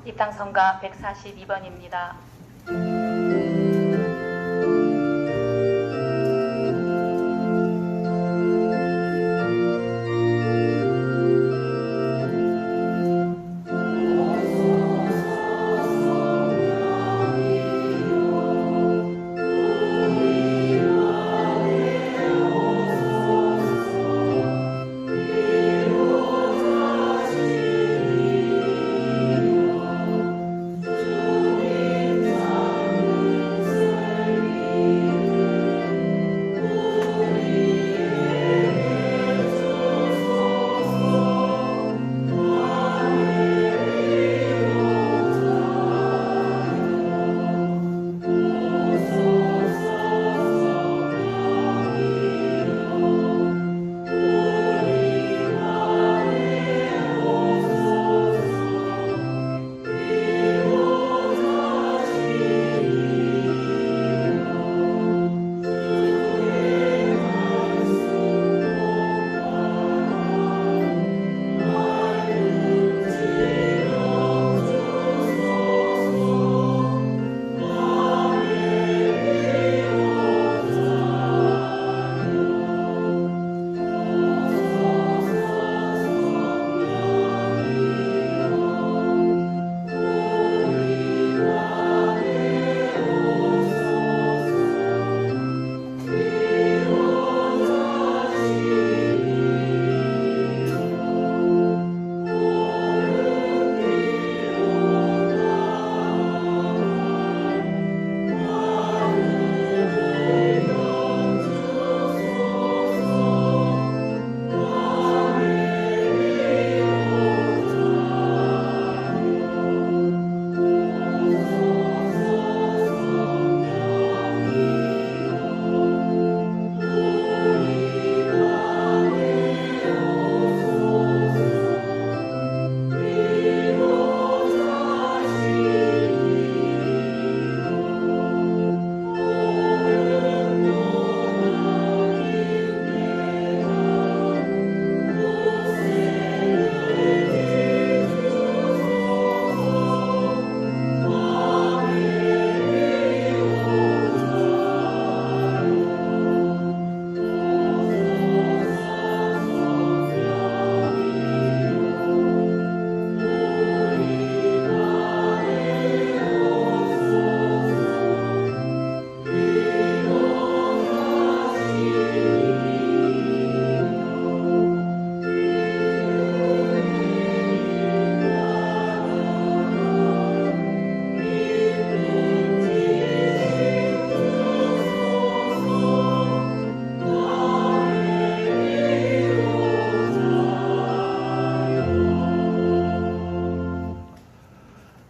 이 땅 성가 142번입니다.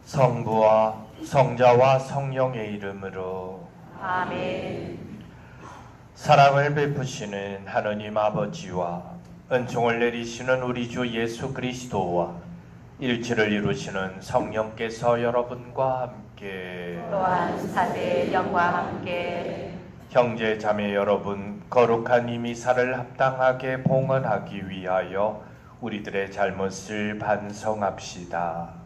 성부와 성자와 성령의 이름으로 아멘. 사랑을 베푸시는 하느님 아버지와 은총을 내리시는 우리 주 예수 그리스도와 일치를 이루시는 성령께서 여러분과 함께 또한 사대의 영과 함께 형제 자매 여러분, 거룩한 이 미사를 합당하게 봉헌하기 위하여 우리들의 잘못을 반성합시다.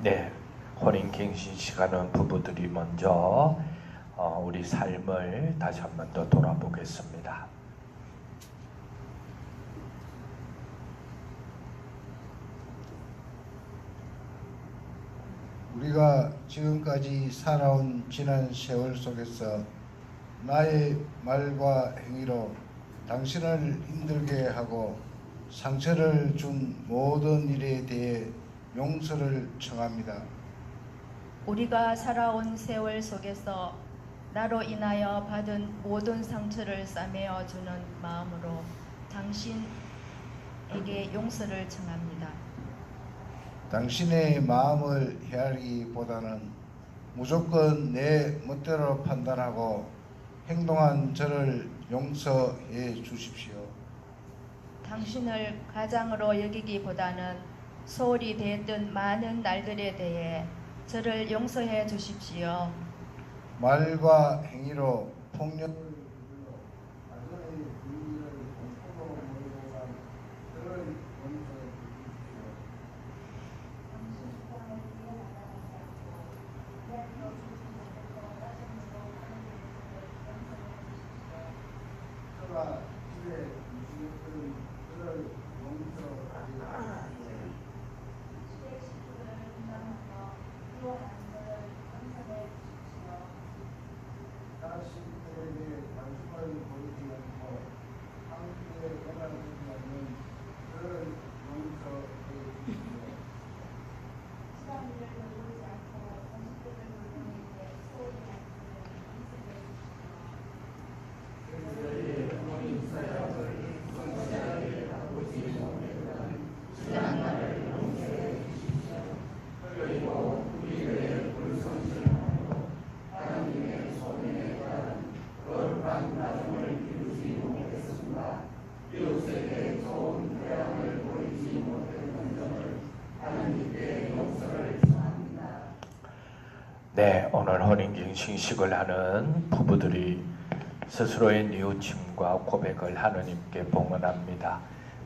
네, 혼인갱신 시간은 부부들이 먼저 우리 삶을 다시 한 번 더 돌아보겠습니다. 우리가 지금까지 살아온 지난 세월 속에서 나의 말과 행위로 당신을 힘들게 하고 상처를 준 모든 일에 대해 용서를 청합니다. 우리가 살아온 세월 속에서 나로 인하여 받은 모든 상처를 싸매어 주는 마음으로 당신에게 용서를 청합니다. 당신의 마음을 헤아리기보다는 무조건 내 멋대로 판단하고 행동한 저를 용서해 주십시오. 당신을 가장으로 여기기보다는 소홀히 대했던 많은 날들에 대해 저를 용서해 주십시오. 말과 행위로 폭력을 부르며 가정의 분위기를 공포로 몰고 간 저를 용서해 주십시오. 저가 집에 무시했던 저를 용서해 자식들에게 관심을 보이지 않고 함께 연락하지 않는 저를 용서해 주십시오. 네, 오늘 혼인갱신식을 하는 부부들이 스스로의 뉘우침과 고백을 하느님께 봉헌합니다.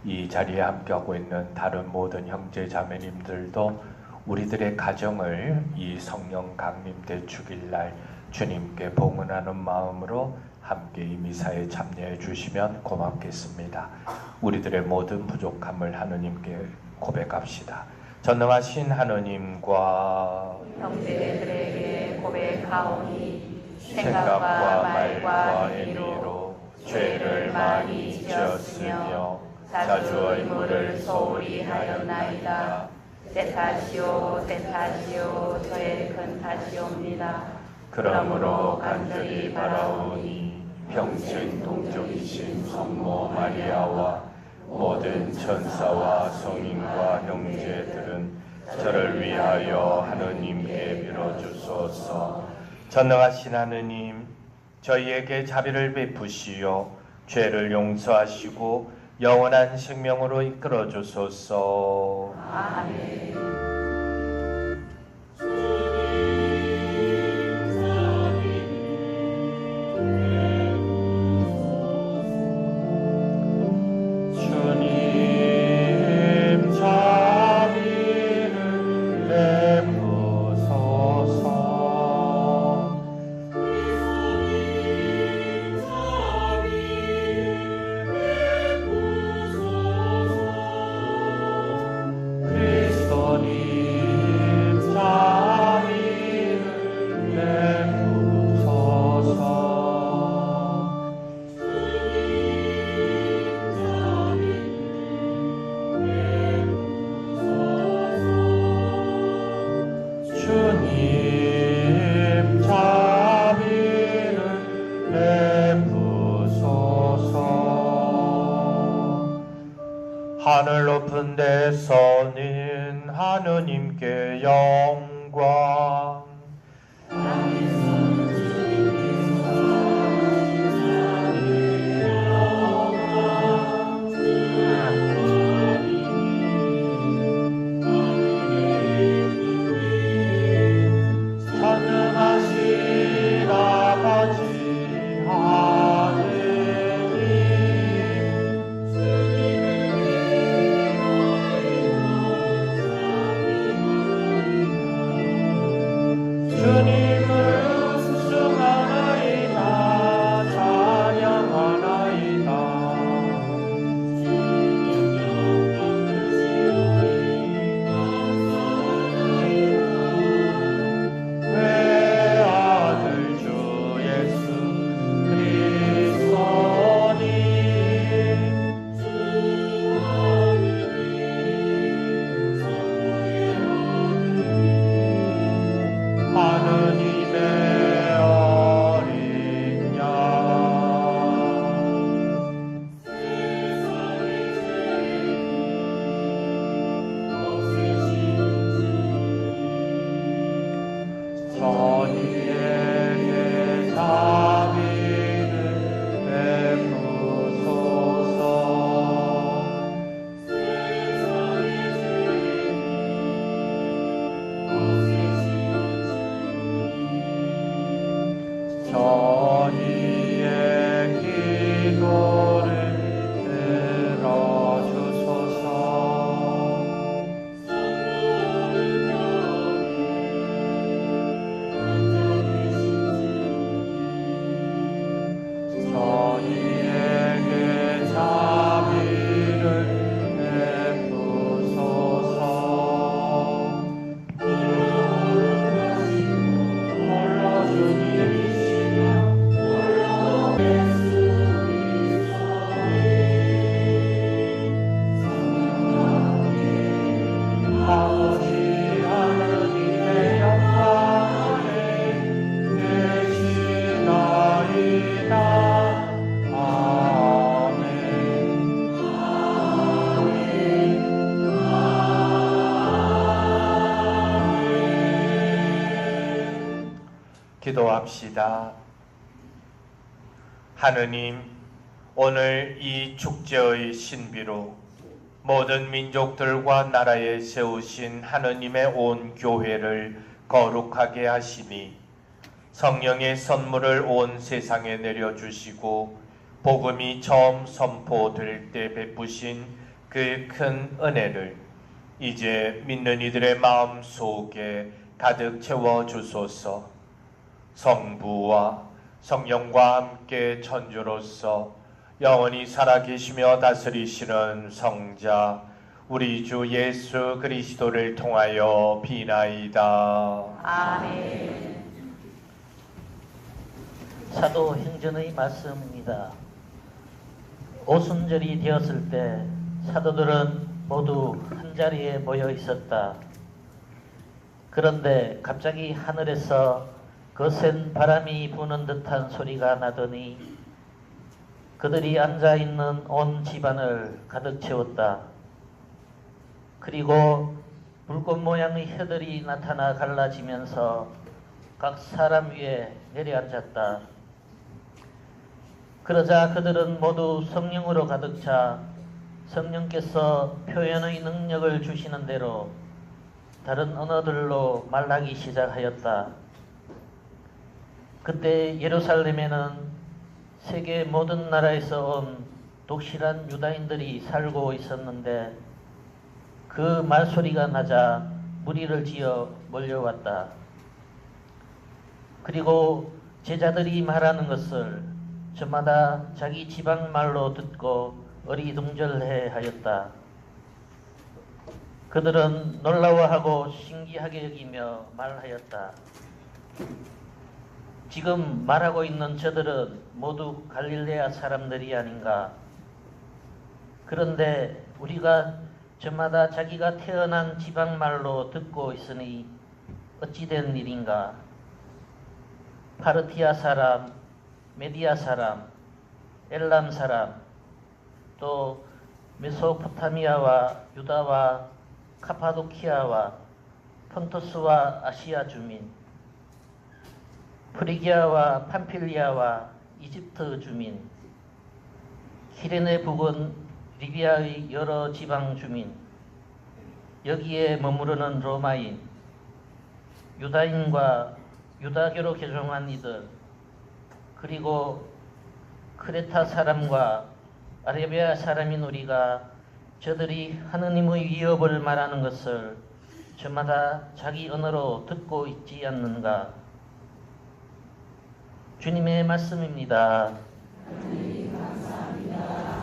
이 자리에 함께하고 있는 다른 모든 형제 자매님들도 우리들의 가정을 이 성령 강림대 주일날 주님께 봉헌하는 마음으로 함께 이 미사에 참여해 주시면 고맙겠습니다. 우리들의 모든 부족함을 하느님께 고백합시다. 전능하신 하느님과 형제들에게 고백하오니 생각과 말과 행위로 죄를 많이 지었으며 자주 의무를 소홀히 하였나이다. 제 탓이요 제 탓이요 저의 큰 탓이옵니다. 그러므로 간절히 바라오니 평생 동정이신 성모 마리아와 모든 천사와 성인과 형제들은 저를 위하여 하느님께 빌어주소서. 전능하신 하느님, 저희에게 자비를 베푸시어 죄를 용서하시고 영원한 생명으로 이끌어 주소서. 아멘. 주님 자비를 베푸소서. 그리스도님 자비를 베푸소서. 주님 자비를 베푸소서. 하늘 높은 데서는 하느님께 영광, 전능하신 아버지 하느님, 주님을 숭상하나이다. 찬양하나이다. 외아들 주 예수 그리스도님, 하느님의 어린 양, 저희에게 자비를 베푸소서. 기도합시다. 하느님, 오늘 이 축제의 신비로 모든 민족들과 나라에 세우신 하느님의 온 교회를 거룩하게 하시니 성령의 선물을 온 세상에 내려주시고 복음이 처음 선포될 때 베푸신 그 큰 은혜를 이제 믿는 이들의 마음 속에 가득 채워주소서. 성부와 성령과 함께 천주로서 영원히 살아계시며 다스리시는 성자 우리 주 예수 그리스도를 통하여 비나이다. 아멘. 사도행전의 말씀입니다. 오순절이 되었을 때 사도들은 모두 한자리에 모여 있었다. 그런데 갑자기 하늘에서 거센 바람이 부는 듯한 소리가 나더니 그들이 앉아있는 온 집안을 가득 채웠다. 그리고 불꽃 모양의 혀들이 나타나 갈라지면서 각 사람 위에 내려앉았다. 그러자 그들은 모두 성령으로 가득 차 성령께서 표현의 능력을 주시는 대로 다른 언어들로 말하기 시작하였다. 그때 예루살렘에는 세계 모든 나라에서 온 독실한 유다인들이 살고 있었는데 그 말소리가 나자 무리를 지어 몰려왔다. 그리고 제자들이 말하는 것을 저마다 자기 지방 말로 듣고 어리둥절해 하였다. 그들은 놀라워하고 신기하게 여기며 말하였다. 지금 말하고 있는 저들은 모두 갈릴레아 사람들이 아닌가? 그런데 우리가 저마다 자기가 태어난 지방 말로 듣고 있으니 어찌된 일인가? 파르티아 사람, 메디아 사람, 엘람 사람, 또 메소포타미아와 유다와 카파도키아와 폰토스와 아시아 주민, 프리기아와 팜필리아와 이집트 주민, 키레네 부근 리비아의 여러 지방 주민, 여기에 머무르는 로마인, 유다인과 유다교로 개종한 이들, 그리고 크레타 사람과 아라비아 사람인 우리가 저들이 하느님의 위협을 말하는 것을 저마다 자기 언어로 듣고 있지 않는가? 주님의 말씀입니다. 하나님 감사합니다.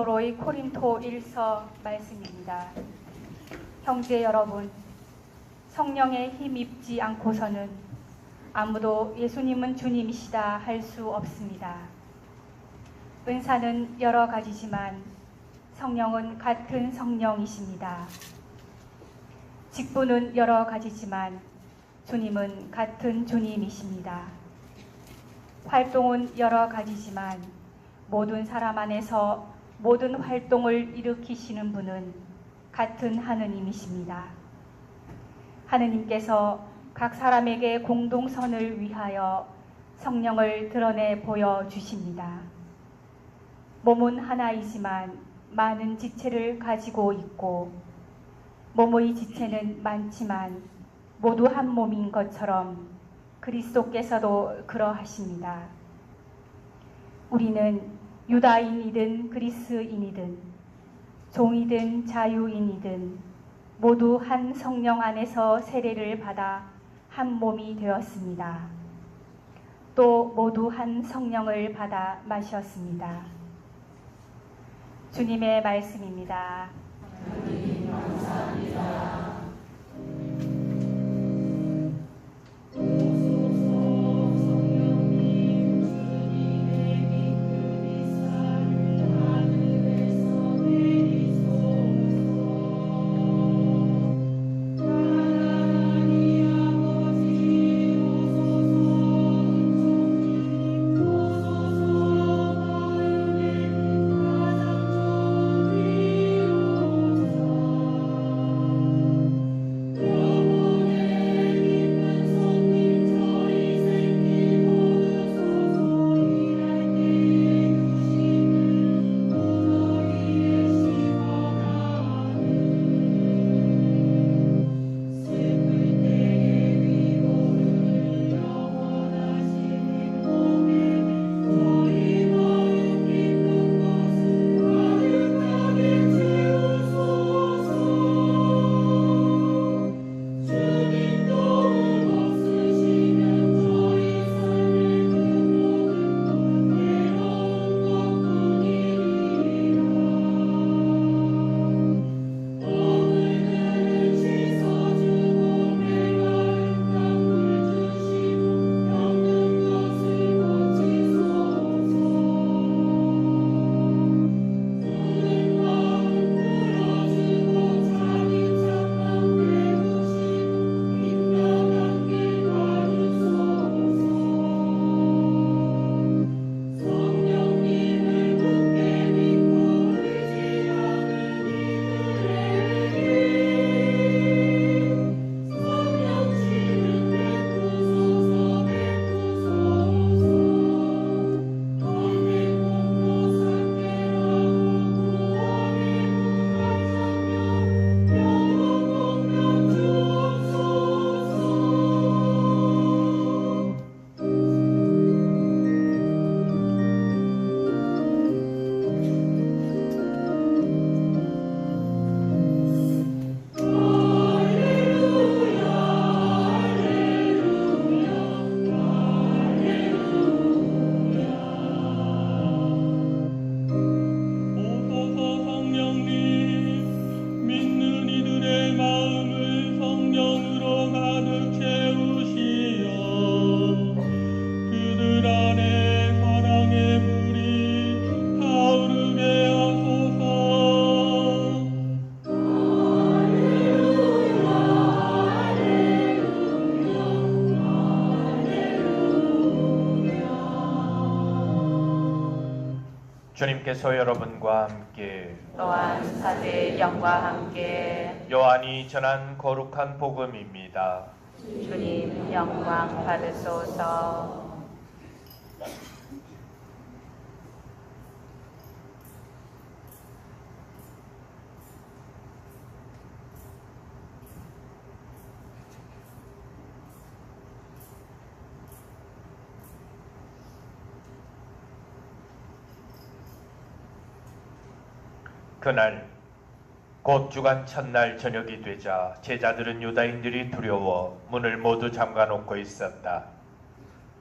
바오로의 코린토 1서 말씀입니다. 형제 여러분, 성령에 힘입지 않고서는 아무도 예수님은 주님이시다 할 수 없습니다. 은사는 여러 가지지만 성령은 같은 성령이십니다. 직분은 여러 가지지만 주님은 같은 주님이십니다. 활동은 여러 가지지만 모든 사람 안에서 모든 활동을 일으키시는 분은 같은 하느님이십니다. 하느님께서 각 사람에게 공동선을 위하여 성령을 드러내 보여주십니다. 몸은 하나이지만 많은 지체를 가지고 있고 몸의 지체는 많지만 모두 한 몸인 것처럼 그리스도께서도 그러하십니다. 우리는 유다인이든 그리스인이든 종이든 자유인이든 모두 한 성령 안에서 세례를 받아 한 몸이 되었습니다. 또 모두 한 성령을 받아 마셨습니다. 주님의 말씀입니다. 하나님 감사합니다. 주님께서 여러분과 함께 또한 사제의 영과 함께 요한이 전한 거룩한 복음입니다. 주님 영광 받으소서. 그날 곧 주간 첫날 저녁이 되자 제자들은 유다인들이 두려워 문을 모두 잠가놓고 있었다.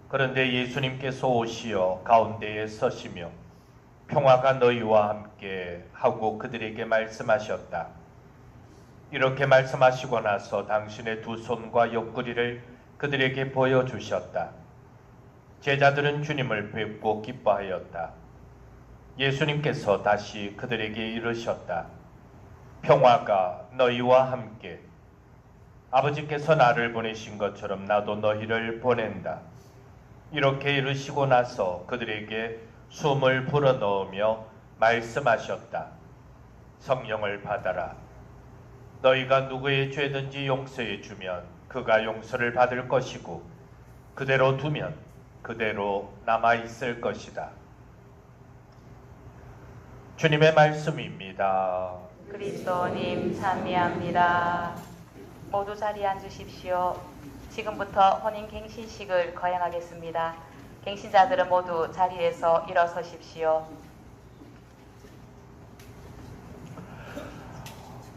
그런데 예수님께서 오시어 가운데에 서시며 평화가 너희와 함께 하고 그들에게 말씀하셨다. 이렇게 말씀하시고 나서 당신의 두 손과 옆구리를 그들에게 보여주셨다. 제자들은 주님을 뵙고 기뻐하였다. 예수님께서 다시 그들에게 이르셨다. 평화가 너희와 함께. 아버지께서 나를 보내신 것처럼 나도 너희를 보낸다. 이렇게 이르시고 나서 그들에게 숨을 불어넣으며 말씀하셨다. 성령을 받아라. 너희가 누구의 죄든지 용서해 주면 그가 용서를 받을 것이고 그대로 두면 그대로 남아 있을 것이다. 주님의 말씀입니다. 그리스도님 찬미합니다. 모두 자리에 앉으십시오. 지금부터 혼인갱신식을 거행하겠습니다. 갱신자들은 모두 자리에서 일어서십시오.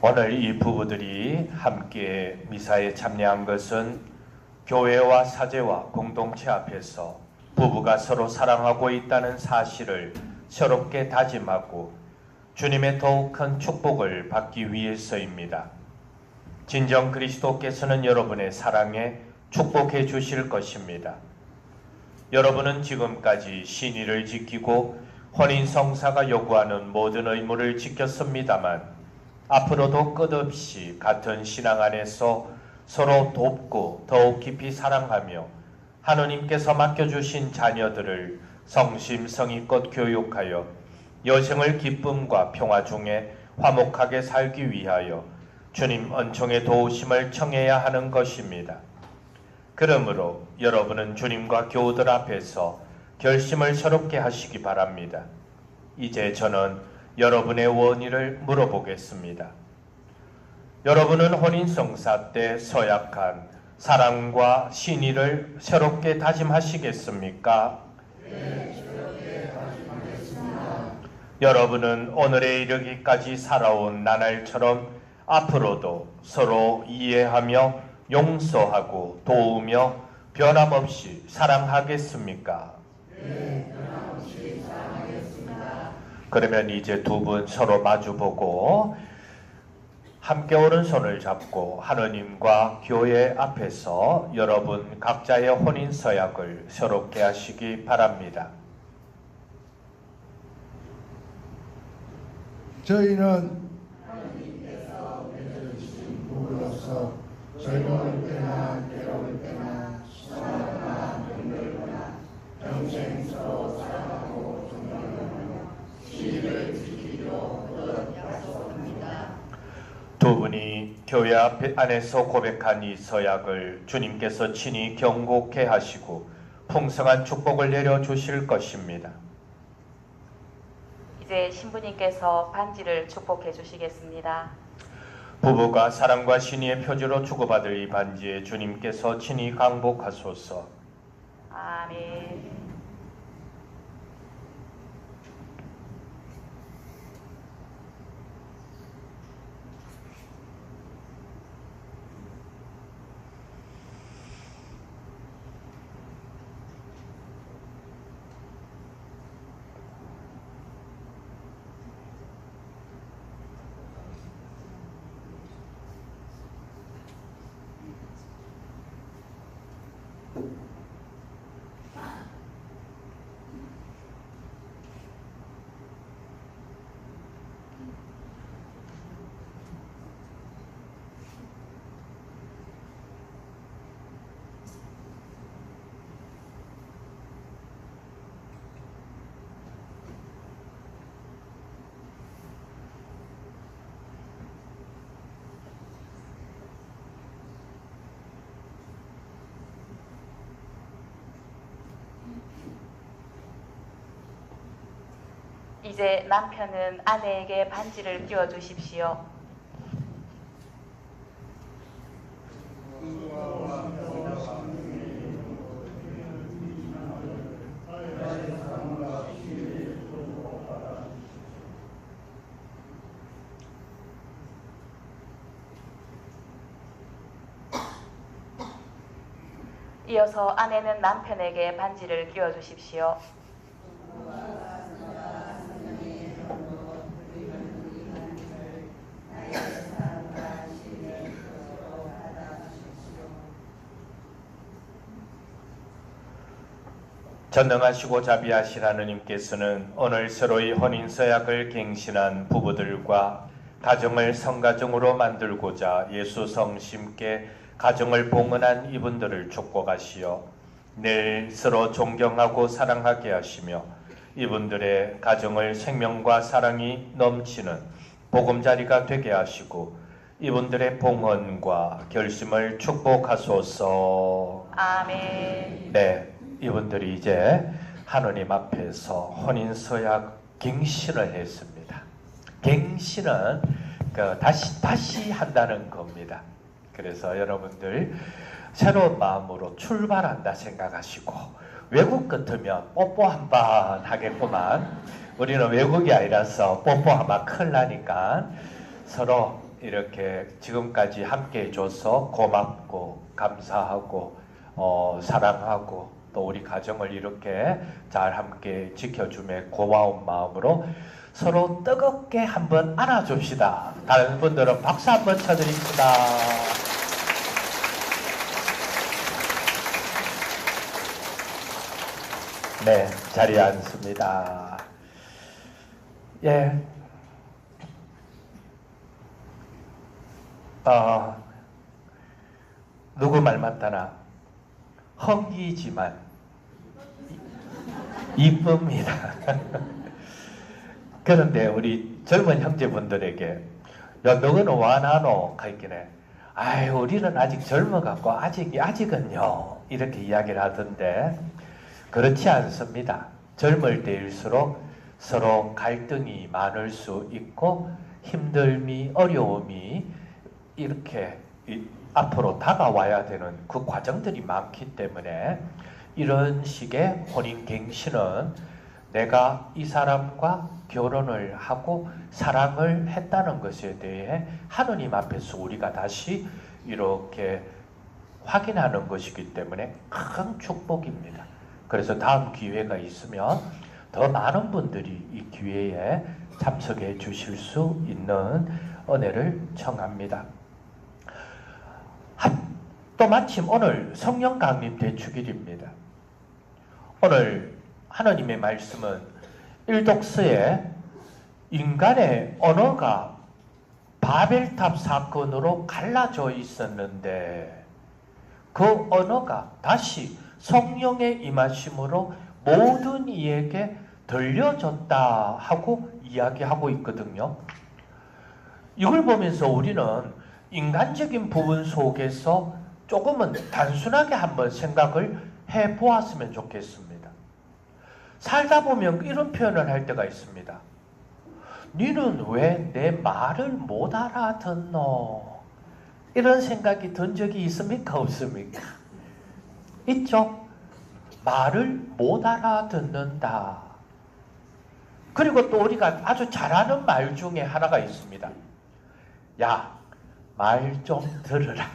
오늘 이 부부들이 함께 미사에 참여한 것은 교회와 사제와 공동체 앞에서 부부가 서로 사랑하고 있다는 사실을 새롭게 다짐하고 주님의 더욱 큰 축복을 받기 위해서입니다. 진정 그리스도께서는 여러분의 사랑에 축복해 주실 것입니다. 여러분은 지금까지 신의를 지키고 혼인성사가 요구하는 모든 의무를 지켰습니다만 앞으로도 끝없이 같은 신앙 안에서 서로 돕고 더욱 깊이 사랑하며 하느님께서 맡겨주신 자녀들을 성심성의껏 교육하여 여생을 기쁨과 평화 중에 화목하게 살기 위하여 주님 은총의 도우심을 청해야 하는 것입니다. 그러므로 여러분은 주님과 교우들 앞에서 결심을 새롭게 하시기 바랍니다. 이제 저는 여러분의 원의를 물어보겠습니다. 여러분은 혼인성사 때 서약한 사랑과 신의를 새롭게 다짐하시겠습니까? 네, 새롭게 다짐하겠습니다. 여러분은 오늘에 이르기까지 살아온 나날처럼 앞으로도 서로 이해하며 용서하고 도우며 변함없이 사랑하겠습니까? 네, 변함없이 사랑하겠습니다. 그러면 이제 두 분 서로 마주보고 함께 오른손을 잡고 하느님과 교회 앞에서 여러분 각자의 혼인 서약을 새롭게 하시기 바랍니다. 저희는 하나님께서 맺어주신 부부로서 즐거울 때나 괴로울 때나 싸우거나 병들거나 평생 서로 사랑하고 존경하며 시를 지키기로 약속합니다. 두 분이 교회 안에서 고백한 이 서약을 주님께서 친히 경고케 하시고 풍성한 축복을 내려주실 것입니다. 이제 신부님께서 반지를 축복해 주시겠습니다. 부부가 사랑과 신의의 표지로 주고받을 이 반지에 주님께서 친히 강복하소서. 아멘. 이제 남편은 아내에게 반지를 끼워 주십시오. 이어서 아내는 남편에게 반지를 끼워 주십시오. 전능하시고 자비하신 하느님께서는 오늘 서로의 혼인서약을 갱신한 부부들과 가정을 성가정으로 만들고자 예수 성심께 가정을 봉헌한 이분들을 축복하시어 늘 서로 존경하고 사랑하게 하시며 이분들의 가정을 생명과 사랑이 넘치는 보금자리가 되게 하시고 이분들의 봉헌과 결심을 축복하소서. 아멘. 네, 이분들이 이제 하느님 앞에서 혼인서약 갱신을 했습니다. 갱신은 다시 한다는 겁니다. 그래서 여러분들 새로운 마음으로 출발한다 생각하시고, 외국 같으면 뽀뽀 한번 하겠구만. 우리는 외국이 아니라서 뽀뽀하면 큰일 나니까 서로 이렇게 지금까지 함께 해줘서 고맙고 감사하고 사랑하고 또 우리 가정을 이렇게 잘 함께 지켜주며 고마운 마음으로 서로 뜨겁게 한번 안아줍시다. 다른 분들은 박수 한번 쳐드립시다. 네, 자리에 앉습니다. 예. 누구 말 맞다나 헝기지만 이쁩니다. 그런데 우리 젊은 형제분들에게 야 너는 와나노 가있기네. 아유 우리는 아직 젊어갖고 아직은요 이렇게 이야기를 하던데 그렇지 않습니다. 젊을 때일수록 서로 갈등이 많을 수 있고 힘듦이 어려움이 이렇게 앞으로 다가와야 되는 그 과정들이 많기 때문에 이런 식의 혼인갱신은 내가 이 사람과 결혼을 하고 사랑을 했다는 것에 대해 하느님 앞에서 우리가 다시 이렇게 확인하는 것이기 때문에 큰 축복입니다. 그래서 다음 기회가 있으면 더 많은 분들이 이 기회에 참석해 주실 수 있는 은혜를 청합니다. 또 마침 오늘 성령 강림 대축일입니다. 오늘 하나님의 말씀은 일독서에 인간의 언어가 바벨탑 사건으로 갈라져 있었는데 그 언어가 다시 성령의 임하심으로 모든 이에게 들려졌다 하고 이야기하고 있거든요. 이걸 보면서 우리는 인간적인 부분 속에서 조금은 단순하게 한번 생각을 해보았으면 좋겠습니다. 살다 보면 이런 표현을 할 때가 있습니다. 니는 왜 내 말을 못 알아듣노? 이런 생각이 든 적이 있습니까? 없습니까? 있죠? 말을 못 알아듣는다. 그리고 또 우리가 아주 잘하는 말 중에 하나가 있습니다. 야, 말 좀 들으라.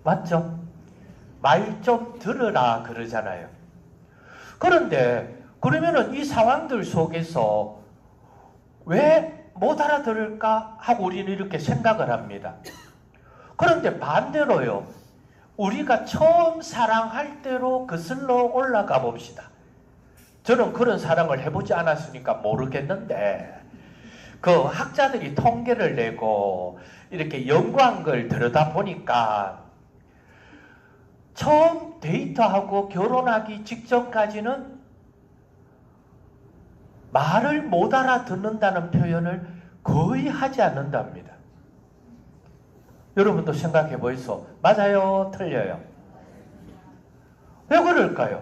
맞죠? 말 좀 들으라 그러잖아요. 그런데 그러면은 이 상황들 속에서 왜 못 알아들을까 하고 우리는 이렇게 생각을 합니다. 그런데 반대로요. 우리가 처음 사랑할 때로 거슬러 올라가 봅시다. 저는 그런 사랑을 해보지 않았으니까 모르겠는데 그 학자들이 통계를 내고 이렇게 연구한 걸 들여다보니까 처음 데이트하고 결혼하기 직전까지는 말을 못 알아듣는다는 표현을 거의 하지 않는답니다. 여러분도 생각해 보이소. 맞아요? 틀려요? 왜 그럴까요?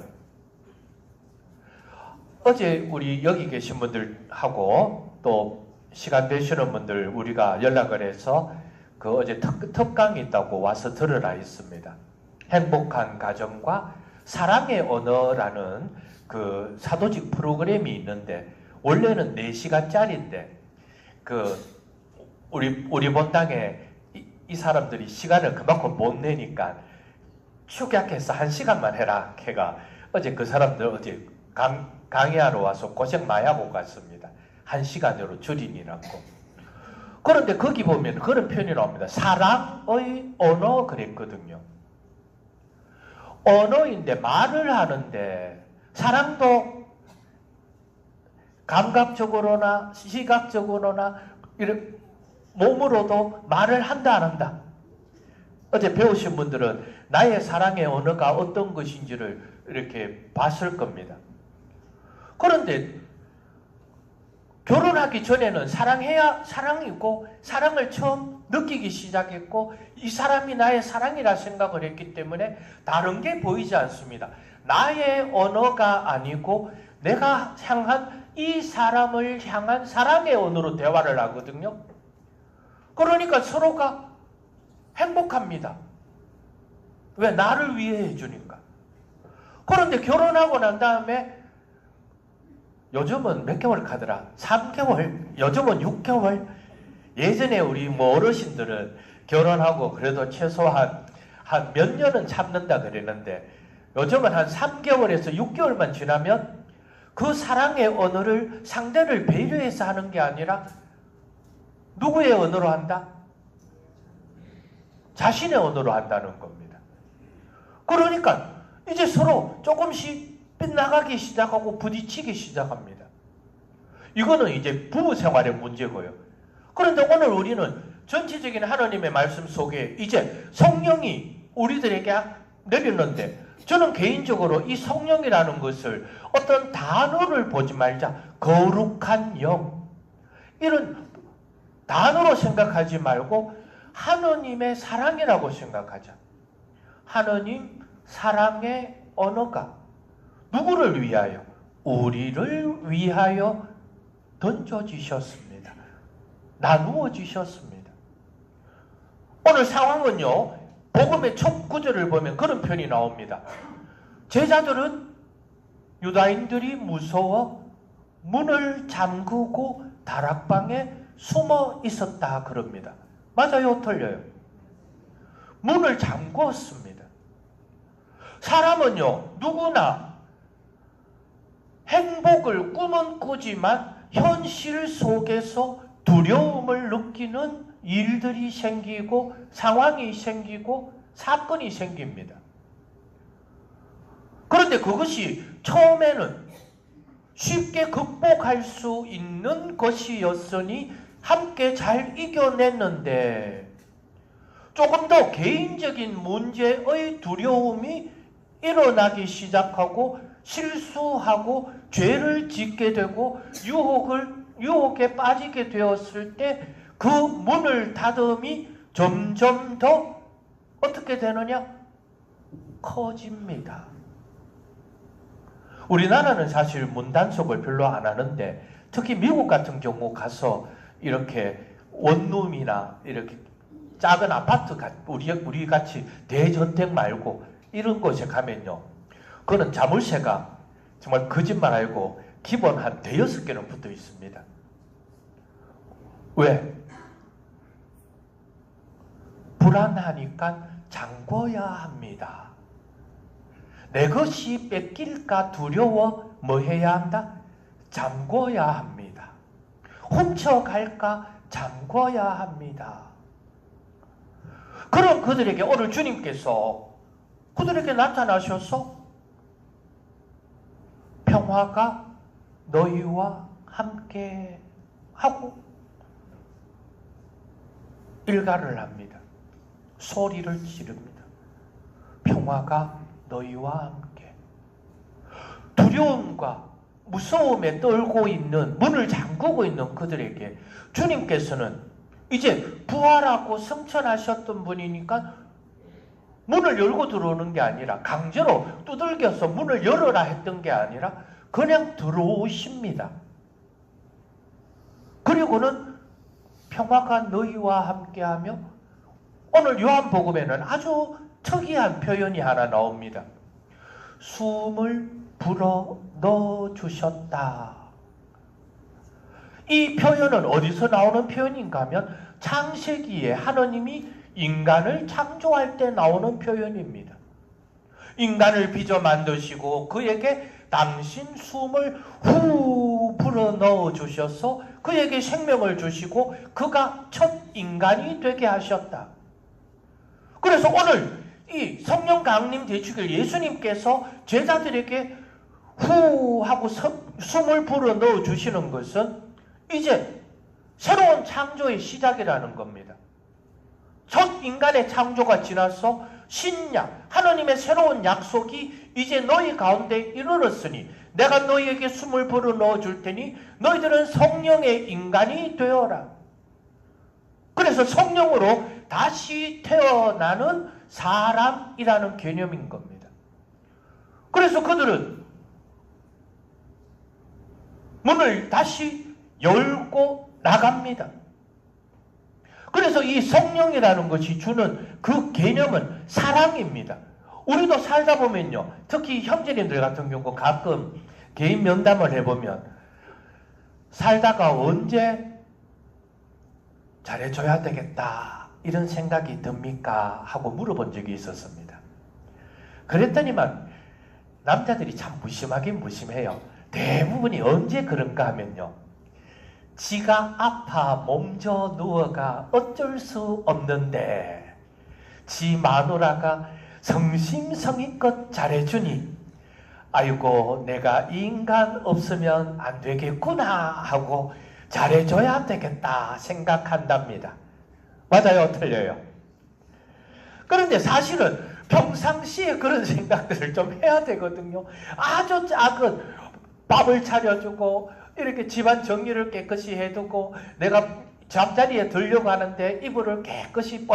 어제 우리 여기 계신 분들하고 또 시간 되시는 분들 우리가 연락을 해서 그 어제 특강이 있다고 와서 들으라 했습니다. 행복한 가정과 사랑의 언어라는 그 사도직 프로그램이 있는데 원래는 4시간짜리인데 그 우리 본당에 이 사람들이 시간을 그만큼 못 내니까 축약해서 1시간만 해라 걔가 어제 그 사람들 어제 강의하러 와서 고생 많이 하고 갔습니다. 1시간으로 줄이니라고. 그런데 거기 보면 그런 표현이 나옵니다. 사랑의 언어 그랬거든요. 언어인데 말을 하는데 사랑도 감각적으로나 시각적으로나 이런 몸으로도 말을 한다 안 한다. 어제 배우신 분들은 나의 사랑의 언어가 어떤 것인지를 이렇게 봤을 겁니다. 그런데 결혼하기 전에는 사랑해야 사랑이고 사랑을 처음 느끼기 시작했고 이 사람이 나의 사랑이라 생각을 했기 때문에 다른 게 보이지 않습니다. 나의 언어가 아니고 내가 향한 이 사람을 향한 사랑의 언어로 대화를 하거든요. 그러니까 서로가 행복합니다. 왜? 나를 위해 해주니까. 그런데 결혼하고 난 다음에 요즘은 몇 개월 가더라? 3개월, 요즘은 6개월. 예전에 우리 뭐 어르신들은 결혼하고 그래도 최소한 한 몇 년은 참는다 그랬는데 요즘은 한 3개월에서 6개월만 지나면 그 사랑의 언어를 상대를 배려해서 하는 게 아니라 누구의 언어로 한다? 자신의 언어로 한다는 겁니다. 그러니까 이제 서로 조금씩 빗나가기 시작하고 부딪히기 시작합니다. 이거는 이제 부부 생활의 문제고요. 그런데 오늘 우리는 전체적인 하나님의 말씀 속에 이제 성령이 우리들에게 내렸는데 저는 개인적으로 이 성령이라는 것을 어떤 단어를 보지 말자. 거룩한 영 이런 단어로 생각하지 말고 하나님의 사랑이라고 생각하자. 하나님 사랑의 언어가 누구를 위하여? 우리를 위하여 던져지셨습니다. 나누어 지셨습니다. 오늘 상황은요. 복음의 첫 구절을 보면 그런 표현이 나옵니다. 제자들은 유다인들이 무서워 문을 잠그고 다락방에 숨어 있었다 그럽니다. 맞아요? 틀려요? 문을 잠궜습니다. 사람은요. 누구나 행복을 꿈은 꾸지만 현실 속에서 두려움을 느끼는 일들이 생기고 상황이 생기고 사건이 생깁니다. 그런데 그것이 처음에는 쉽게 극복할 수 있는 것이었으니 함께 잘 이겨냈는데 조금 더 개인적인 문제의 두려움이 일어나기 시작하고 실수하고 죄를 짓게 되고 유혹에 빠지게 되었을 때 그 문을 닫음이 점점 더 어떻게 되느냐? 커집니다. 우리나라는 사실 문단속을 별로 안 하는데 특히 미국 같은 경우 가서 이렇게 원룸이나 이렇게 작은 아파트 우리 같이 대저택 말고 이런 곳에 가면요. 그거는 자물쇠가 정말 거짓말 알고 기본 한 5-6개는 붙어 있습니다. 왜? 불안하니까 잠궈야 합니다. 내 것이 뺏길까 두려워 뭐 해야 한다? 잠궈야 합니다. 훔쳐갈까 잠궈야 합니다. 그럼 그들에게 오늘 주님께서 그들에게 나타나셔서 평화가 너희와 함께 하고 일가를 합니다. 소리를 지릅니다. 평화가 너희와 함께. 두려움과 무서움에 떨고 있는 문을 잠그고 있는 그들에게 주님께서는 이제 부활하고 승천하셨던 분이니까 문을 열고 들어오는 게 아니라 강제로 두들겨서 문을 열어라 했던 게 아니라 그냥 들어오십니다. 그리고는 평화가 너희와 함께하며 오늘 요한복음에는 아주 특이한 표현이 하나 나옵니다. 숨을 불어 넣어주셨다. 이 표현은 어디서 나오는 표현인가 하면 창세기에 하나님이 인간을 창조할 때 나오는 표현입니다. 인간을 빚어 만드시고 그에게 당신 숨을 후 불어 넣어 주셔서 그에게 생명을 주시고 그가 첫 인간이 되게 하셨다. 그래서 오늘 이 성령 강림 되시길 예수님께서 제자들에게 후 하고 숨을 불어 넣어 주시는 것은 이제 새로운 창조의 시작이라는 겁니다. 첫 인간의 창조가 지나서 신약, 하나님의 새로운 약속이 이제 너희 가운데 이르렀으니 내가 너희에게 숨을 불어 넣어 줄 테니 너희들은 성령의 인간이 되어라. 그래서 성령으로 다시 태어나는 사람이라는 개념인 겁니다. 그래서 그들은 문을 다시 열고 나갑니다. 그래서 이 성령이라는 것이 주는 그 개념은 사랑입니다. 우리도 살다 보면요, 특히 형제님들 같은 경우 가끔 개인 면담을 해보면 살다가 언제 잘해줘야 되겠다 이런 생각이 듭니까? 하고 물어본 적이 있었습니다. 그랬더니만 남자들이 참 무심하긴 무심해요. 대부분이 언제 그런가 하면요, 지가 아파 몸져 누워가 어쩔 수 없는데 지 마누라가 성심성의껏 잘해주니 아이고 내가 이 인간 없으면 안 되겠구나 하고 잘해줘야 되겠다 생각한답니다. 맞아요? 틀려요? 그런데 사실은 평상시에 그런 생각들을 좀 해야 되거든요. 아주 작은 밥을 차려주고 이렇게 집안 정리를 깨끗이 해두고 내가 잠자리에 들려고 하는데 이불을 깨끗이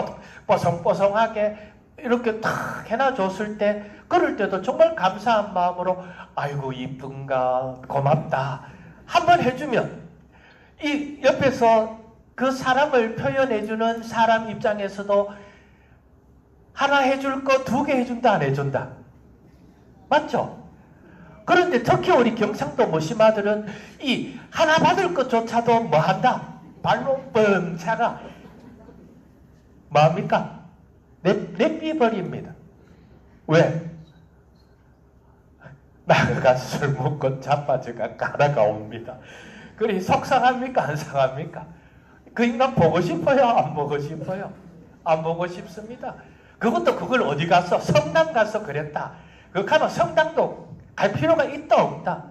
뽀송뽀송하게 이렇게 탁 해놔줬을 때 그럴 때도 정말 감사한 마음으로 아이고 이쁜가 고맙다 한번 해주면 이 옆에서 그 사랑을 표현해주는 사람 입장에서도 하나 해줄 거 2개 해준다 안 해준다? 맞죠? 그런데 특히 우리 경상도 모시마들은 이 하나 받을 것조차도 뭐 한다? 발로 뻥 차가 뭐합니까? 내삐버립니다. 왜? 나가 술 먹고 자빠져가 가다가 옵니다. 그래 속상합니까? 안 상합니까? 그 인간 보고 싶어요? 안 보고 싶어요? 안 보고 싶습니다. 그것도 그걸 어디 가서 성당 가서 그랬다. 그 가면 성당도 갈 필요가 있다 없다?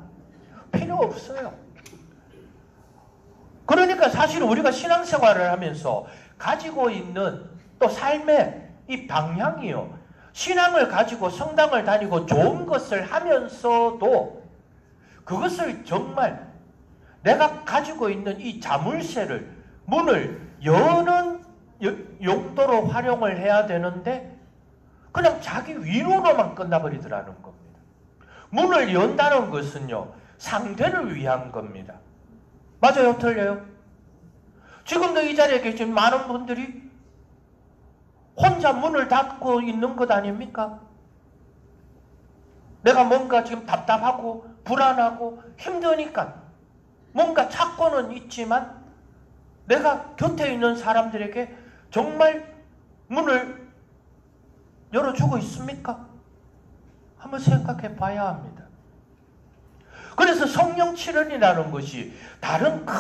필요 없어요. 그러니까 사실 우리가 신앙생활을 하면서 가지고 있는 또 삶의 이 방향이요. 신앙을 가지고 성당을 다니고 좋은 것을 하면서도 그것을 정말 내가 가지고 있는 이 자물쇠를 문을 여는 용도로 활용을 해야 되는데 그냥 자기 위로로만 끝나버리더라는 겁니다. 문을 연다는 것은요, 상대를 위한 겁니다. 맞아요? 틀려요? 지금도 이 자리에 계신 많은 분들이 혼자 문을 닫고 있는 것 아닙니까? 내가 뭔가 지금 답답하고 불안하고 힘드니까 뭔가 찾고는 있지만 내가 곁에 있는 사람들에게 정말 문을 열어주고 있습니까? 한번 생각해 봐야 합니다. 그래서 성령 칠언이라는 것이 다른 큰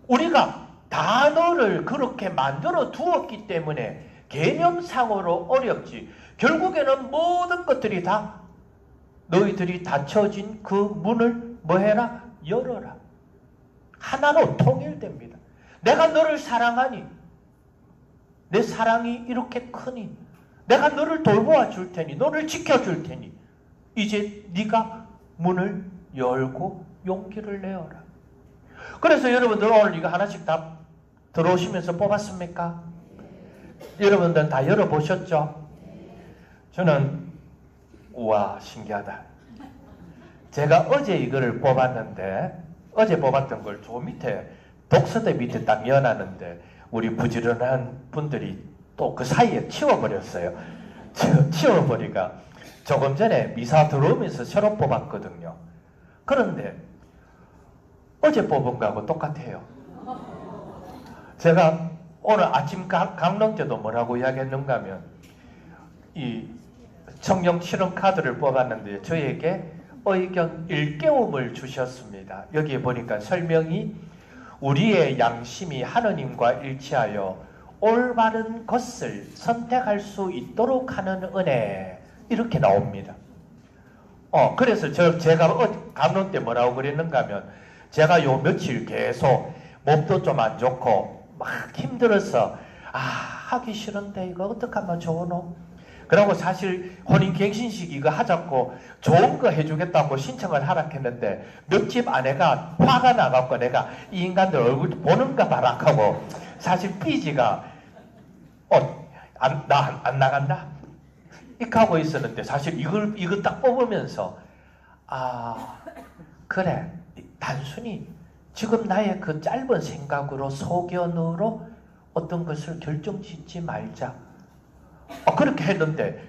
우리가 단어를 그렇게 만들어 두었기 때문에 개념상으로 어렵지 결국에는 모든 것들이 다 너희들이 닫혀진 그 문을 뭐 해라? 열어라. 하나로 통일됩니다. 내가 너를 사랑하니 내 사랑이 이렇게 크니 내가 너를 돌보아 줄 테니 너를 지켜줄 테니 이제 네가 문을 열고 용기를 내어라. 그래서 여러분들 오늘 이거 하나씩 다 들어오시면서 뽑았습니까? 여러분들 다 열어보셨죠? 저는 우와 신기하다. 제가 어제 이거를 뽑았는데 어제 뽑았던 걸 저 밑에 독서대 밑에 딱 열어놨는데 우리 부지런한 분들이 또 그 사이에 치워버렸어요. 치워버리가 조금 전에 미사 들어오면서 새로 뽑았거든요. 그런데 어제 뽑은 거하고 똑같아요. 제가 오늘 아침 강릉제도 뭐라고 이야기했는가 하면 이 성령 칠언 카드를 뽑았는데 저에게 의견 일깨움을 주셨습니다. 여기에 보니까 설명이 우리의 양심이 하느님과 일치하여 올바른 것을 선택할 수 있도록 하는 은혜, 이렇게 나옵니다. 그래서 제가 강론 때 뭐라고 그랬는가 하면, 제가 요 며칠 계속 몸도 좀 안 좋고 막 힘들어서 하기 싫은데 이거 어떡하면 좋으노? 그러고 사실 혼인갱신식 이거 하자고 좋은 거 해주겠다고 신청을 하라 했는데 몇 집 아내가 화가 나갖고 내가 이 인간들 얼굴 보는 거 봐라 하고 사실 삐지가 안 나간다? 이렇게 하고 있었는데 사실 이걸 딱 뽑으면서 그래, 단순히 지금 나의 그 짧은 생각으로 소견으로 어떤 것을 결정짓지 말자. 그렇게 했는데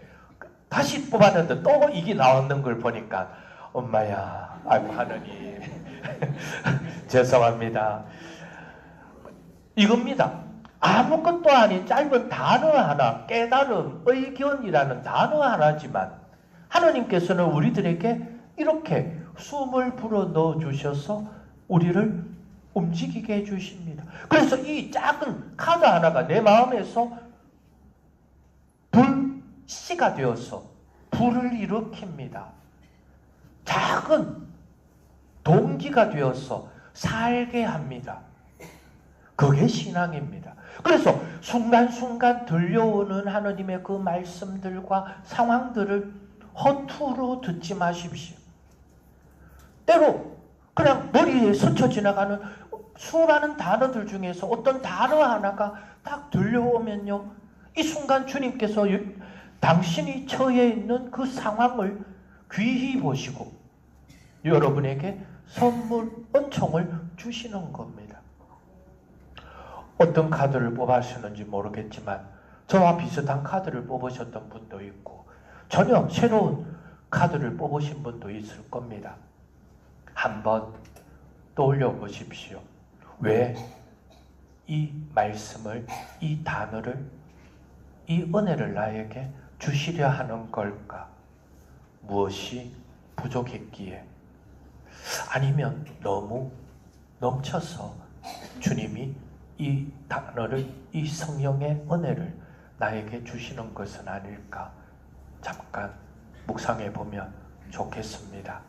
다시 뽑았는데 또 이게 나오는 걸 보니까 엄마야, 아이고 하느님 죄송합니다. 이겁니다. 아무것도 아닌 짧은 단어 하나, 깨달음, 의견이라는 단어 하나지만 하나님께서는 우리들에게 이렇게 숨을 불어 넣어 주셔서 우리를 움직이게 해주십니다. 그래서 이 작은 카드 하나가 내 마음에서 불씨가 되어서 불을 일으킵니다. 작은 동기가 되어서 살게 합니다. 그게 신앙입니다. 그래서 순간순간 들려오는 하나님의 그 말씀들과 상황들을 허투루 듣지 마십시오. 때로 그냥 머리에 스쳐 지나가는 수많은 단어들 중에서 어떤 단어 하나가 딱 들려오면요, 이 순간 주님께서 당신이 처해 있는 그 상황을 귀히 보시고 여러분에게 선물, 은총을 주시는 겁니다. 어떤 카드를 뽑으셨는지 모르겠지만 저와 비슷한 카드를 뽑으셨던 분도 있고 전혀 새로운 카드를 뽑으신 분도 있을 겁니다. 한번 떠올려 보십시오. 왜 이 말씀을, 이 단어를, 이 은혜를 나에게 주시려 하는 걸까? 무엇이 부족했기에? 아니면 너무 넘쳐서 주님이 이 단어를, 이 성령의 은혜를 나에게 주시는 것은 아닐까? 잠깐 묵상해 보면 좋겠습니다.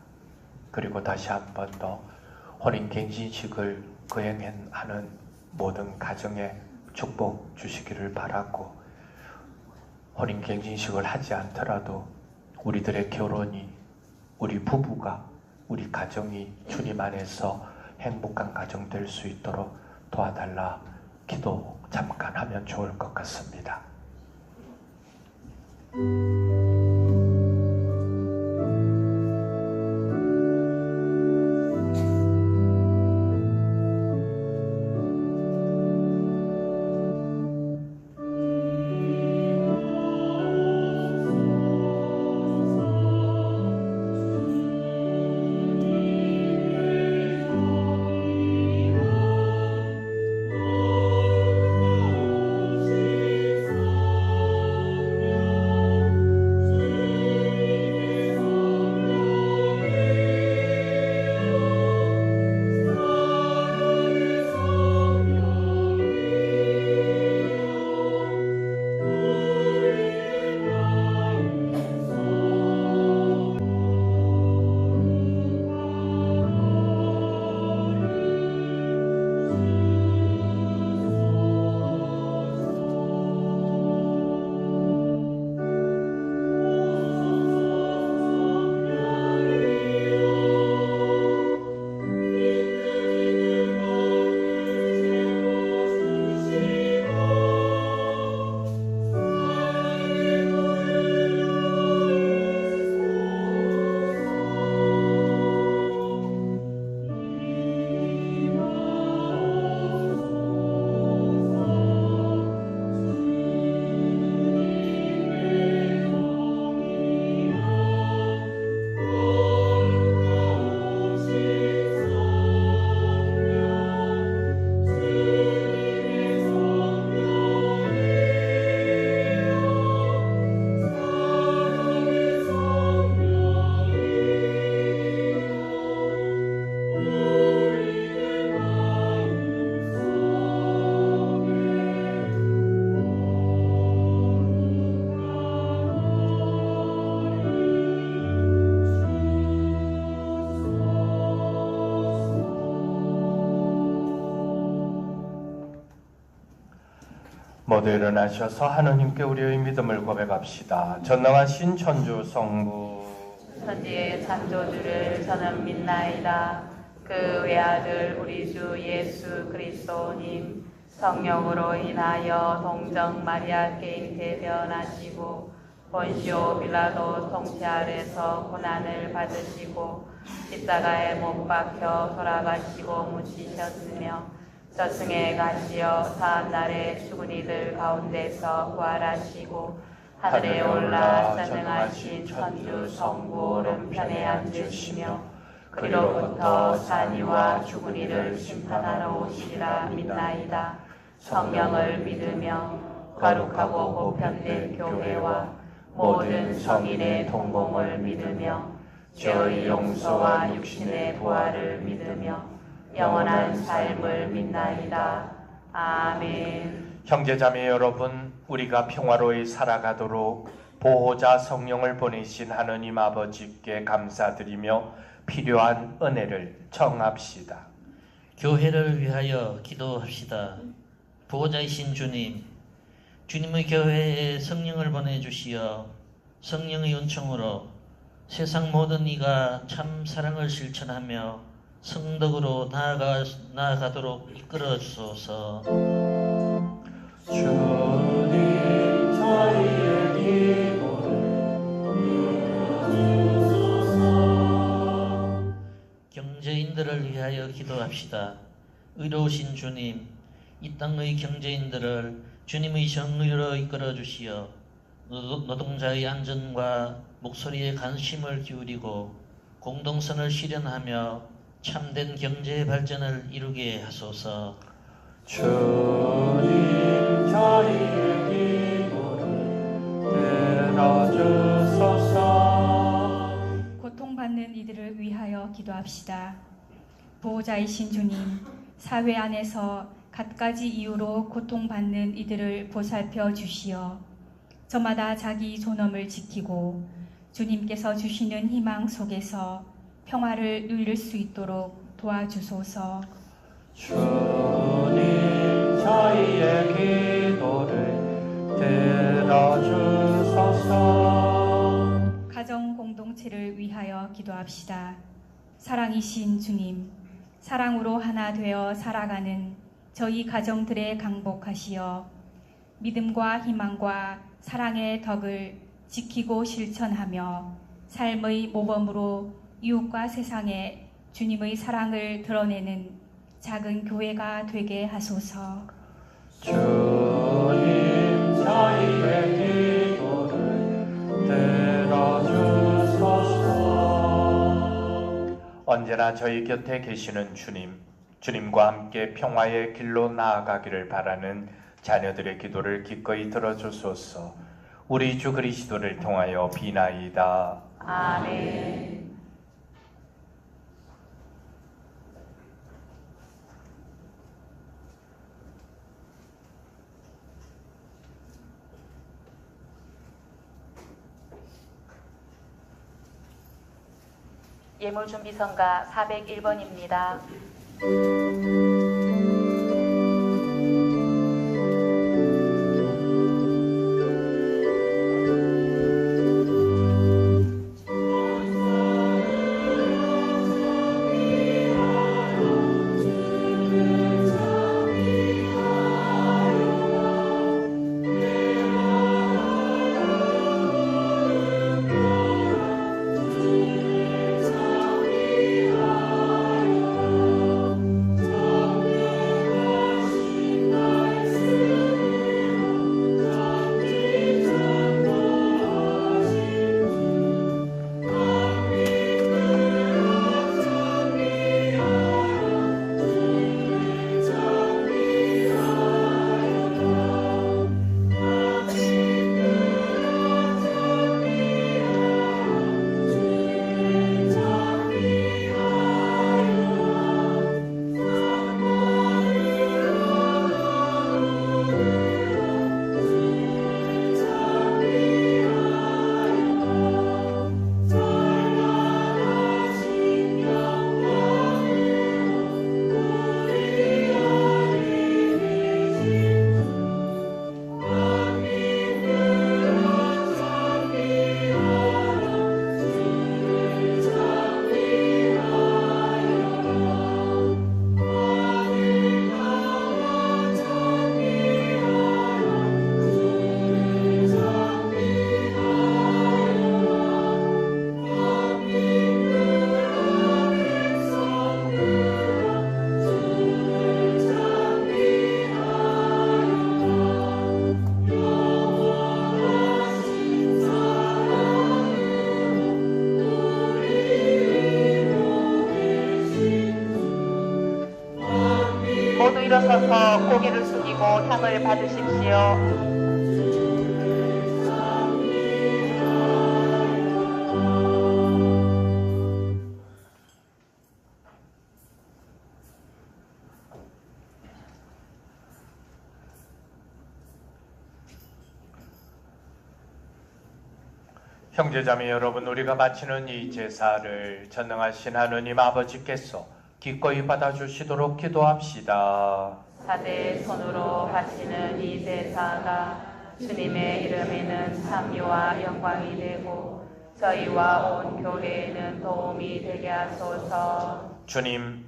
그리고 다시 한 번 더 혼인갱신식을 거행하는 모든 가정에 축복 주시기를 바라고, 혼인갱신식을 하지 않더라도 우리들의 결혼이, 우리 부부가, 우리 가정이 주님 안에서 행복한 가정 될 수 있도록 도와달라 기도 잠깐 하면 좋을 것 같습니다. 모두 일어나셔서 하느님께 우리의 믿음을 고백합시다. 전능하신 천주 성부 천지의 창조주를 저는 믿나이다. 그 외아들 우리 주 예수 그리스도님 성령으로 인하여 동정 마리아께 잉태되어나시고 본시오 빌라도 통치 아래서 고난을 받으시고 십자가에 못 박혀 돌아가시고 묻히셨으며 저승에 가시어 사한날에 죽은 이들 가운데서 부활하시고 하늘에 올라 전능하신 천주 성부 오른편에 앉으시며 그리로부터 산이와 죽은 이를 심판하러 오시리라 믿나이다. 성령을 믿으며 거룩하고 보편된 교회와 모든 성인의 동공을 믿으며 죄의 용서와 육신의 부활을 믿으며 영원한 삶을 믿나이다. 아멘. 형제자매 여러분, 우리가 평화로이 살아가도록 보호자 성령을 보내신 하느님 아버지께 감사드리며 필요한 은혜를 청합시다. 교회를 위하여 기도합시다. 보호자이신 주님, 주님의 교회에 성령을 보내주시어 성령의 은총으로 세상 모든 이가 참 사랑을 실천하며 성덕으로 나아가도록 이끌어 주소서. 주님 저희의 경제인들을 위하여 기도합시다. 의로우신 주님, 이 땅의 경제인들을 주님의 정의로 이끌어 주시어 노동자의 안전과 목소리에 관심을 기울이고 공동선을 실현하며 참된 경제 발전을 이루게 하소서. 주님 저희의 기도를 들어주소서. 고통받는 이들을 위하여 기도합시다. 보호자이신 주님, 사회 안에서 갖가지 이유로 고통받는 이들을 보살펴 주시어 저마다 자기 존엄을 지키고 주님께서 주시는 희망 속에서 평화를 누릴 수 있도록 도와주소서. 주님 저희의 기도를 들어주소서. 가정 공동체를 위하여 기도합시다. 사랑이신 주님, 사랑으로 하나 되어 살아가는 저희 가정들에 강복하시어 믿음과 희망과 사랑의 덕을 지키고 실천하며 삶의 모범으로 이웃과 세상에 주님의 사랑을 드러내는 작은 교회가 되게 하소서. 주님 저희의 기도를 들어주소서. 언제나 저희 곁에 계시는 주님과 함께 평화의 길로 나아가기를 바라는 자녀들의 기도를 기꺼이 들어주소서. 우리 주 그리스도를 통하여 비나이다. 아멘. 예물준비성가 401번입니다. 일어서서 고개를 숙이고 향을 받으십시오. 형제자매 여러분, 우리가 바치는 이 제사를 전능하신 하느님 아버지께서 기꺼이 받아주시도록 기도합시다. 사대 손으로 바치는 이 제사가 주님의 이름에는 참미와 영광이 되고 저희와 온 교회에는 도움이 되게 하소서. 주님,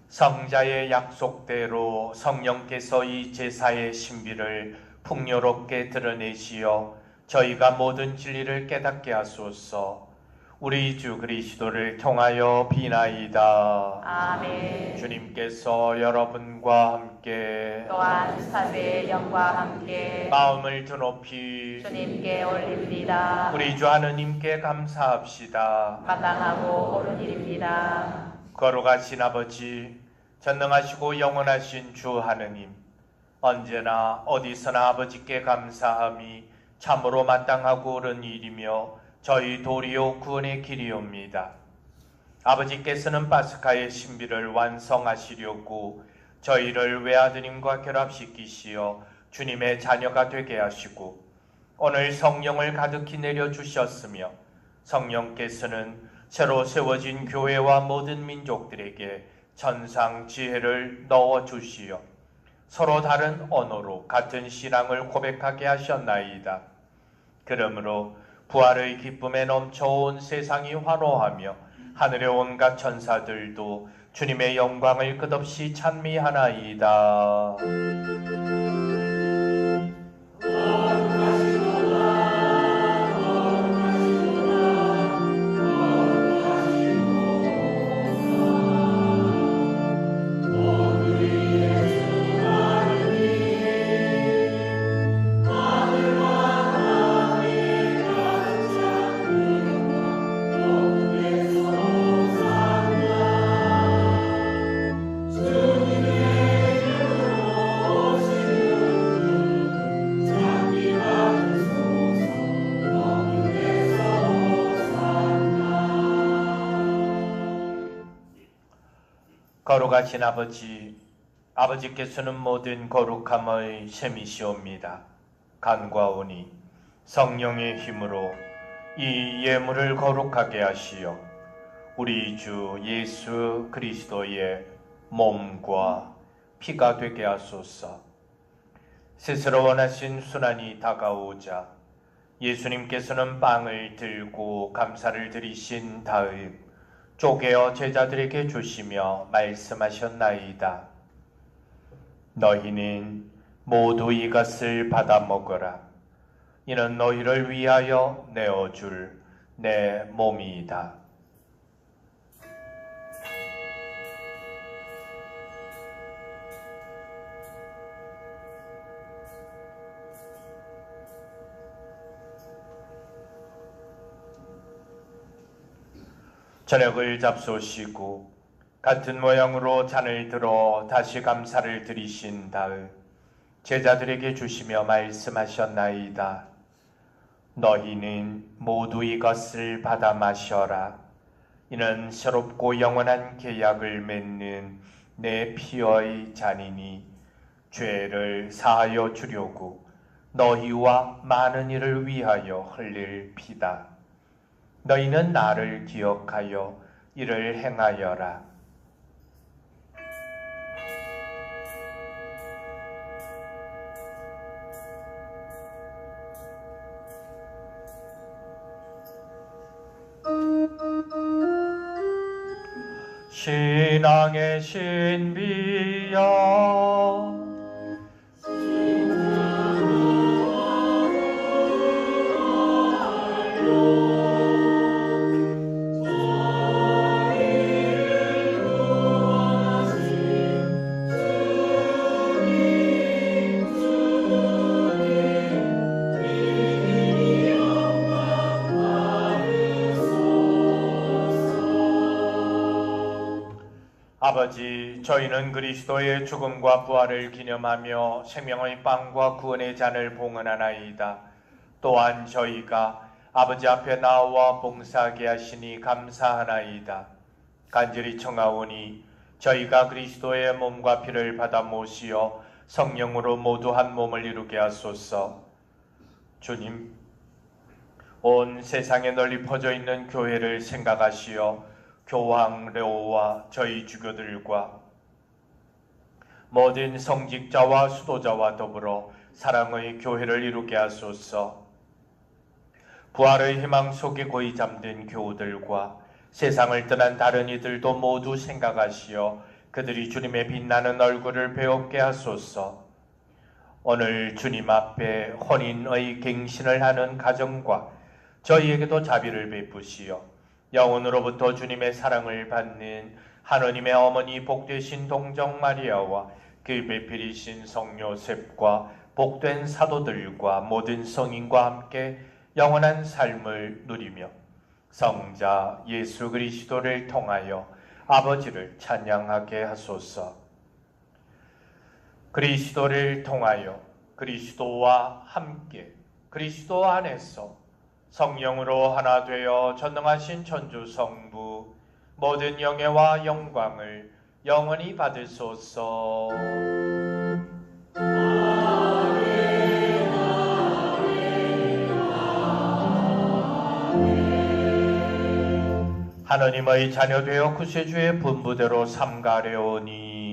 성자의 약속대로 성령께서 이 제사의 신비를 풍요롭게 드러내시어 저희가 모든 진리를 깨닫게 하소서. 우리 주 그리스도를 통하여 비나이다. 아멘. 주님께서 여러분과 함께 또한 사대의 영과 함께 마음을 드높이 주님께 올립니다. 우리 주 하느님께 감사합시다. 마땅하고 옳은 일입니다. 거룩하신 아버지, 전능하시고 영원하신 주 하느님, 언제나 어디서나 아버지께 감사함이 참으로 마땅하고 옳은 일이며 저희 도리오 구원의 길이옵니다. 아버지께서는 파스카의 신비를 완성하시려고 저희를 외아드님과 결합시키시어 주님의 자녀가 되게 하시고 오늘 성령을 가득히 내려주셨으며 성령께서는 새로 세워진 교회와 모든 민족들에게 천상 지혜를 넣어주시어 서로 다른 언어로 같은 신앙을 고백하게 하셨나이다. 그러므로 부활의 기쁨에 넘쳐온 세상이 환호하며 하늘의 온갖 천사들도 주님의 영광을 끝없이 찬미하나이다. 거룩하신 아버지, 아버지께서는 모든 거룩함의 셈이시옵니다. 간과오니 성령의 힘으로 이 예물을 거룩하게 하시어 우리 주 예수 그리스도의 몸과 피가 되게 하소서. 스스로 원하신 순환이 다가오자 예수님께서는 빵을 들고 감사를 드리신 다음 쪼개어 제자들에게 주시며 말씀하셨나이다. 너희는 모두 이것을 받아 먹어라. 이는 너희를 위하여 내어줄 내 몸이다. 저녁을 잡수시고 같은 모양으로 잔을 들어 다시 감사를 드리신 다음 제자들에게 주시며 말씀하셨나이다. 너희는 모두 이것을 받아 마셔라. 이는 새롭고 영원한 계약을 맺는 내 피의 잔이니 죄를 사하여 주려고 너희와 많은 이를 위하여 흘릴 피다. 너희는 나를 기억하여 이를 행하여라. 신앙의 신비여 아버지, 저희는 그리스도의 죽음과 부활을 기념하며 생명의 빵과 구원의 잔을 봉헌하나이다. 또한 저희가 아버지 앞에 나와 봉사하게 하시니 감사하나이다. 간절히 청하오니 저희가 그리스도의 몸과 피를 받아 모시어 성령으로 모두 한 몸을 이루게 하소서. 주님, 온 세상에 널리 퍼져 있는 교회를 생각하시어 교황 레오와 저희 주교들과 모든 성직자와 수도자와 더불어 사랑의 교회를 이루게 하소서. 부활의 희망 속에 고이 잠든 교우들과 세상을 떠난 다른 이들도 모두 생각하시어 그들이 주님의 빛나는 얼굴을 배웁게 하소서. 오늘 주님 앞에 혼인의 갱신을 하는 가정과 저희에게도 자비를 베푸시어 영혼으로부터 주님의 사랑을 받는 하느님의 어머니 복되신 동정 마리아와 그 배필이신 성요셉과 복된 사도들과 모든 성인과 함께 영원한 삶을 누리며 성자 예수 그리스도를 통하여 아버지를 찬양하게 하소서. 그리스도를 통하여 그리스도와 함께 그리스도 안에서 성령으로 하나 되어 전능하신 천주 성부 모든 영예와 영광을 영원히 받으소서. 하느님의 자녀 되어 구세주의 분부대로 삼가려오니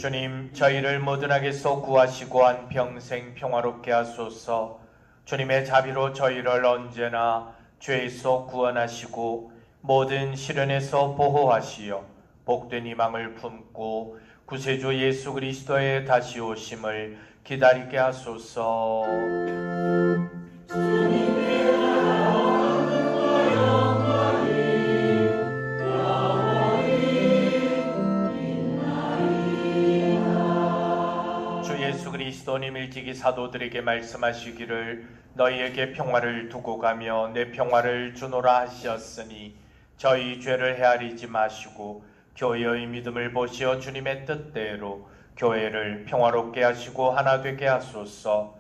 주님, 저희를 모든 악에서 구하시고 한평생 평화롭게 하소서. 주님의 자비로 저희를 언제나 죄에서 구원하시고 모든 시련에서 보호하시어 복된 희망을 품고 구세주 예수 그리스도의 다시 오심을 기다리게 하소서. 그리스도님 일찍이 사도들에게 말씀하시기를 너희에게 평화를 두고 가며 내 평화를 주노라 하셨으니 저희 죄를 헤아리지 마시고 교회의 믿음을 보시어 주님의 뜻대로 교회를 평화롭게 하시고 하나 되게 하소서.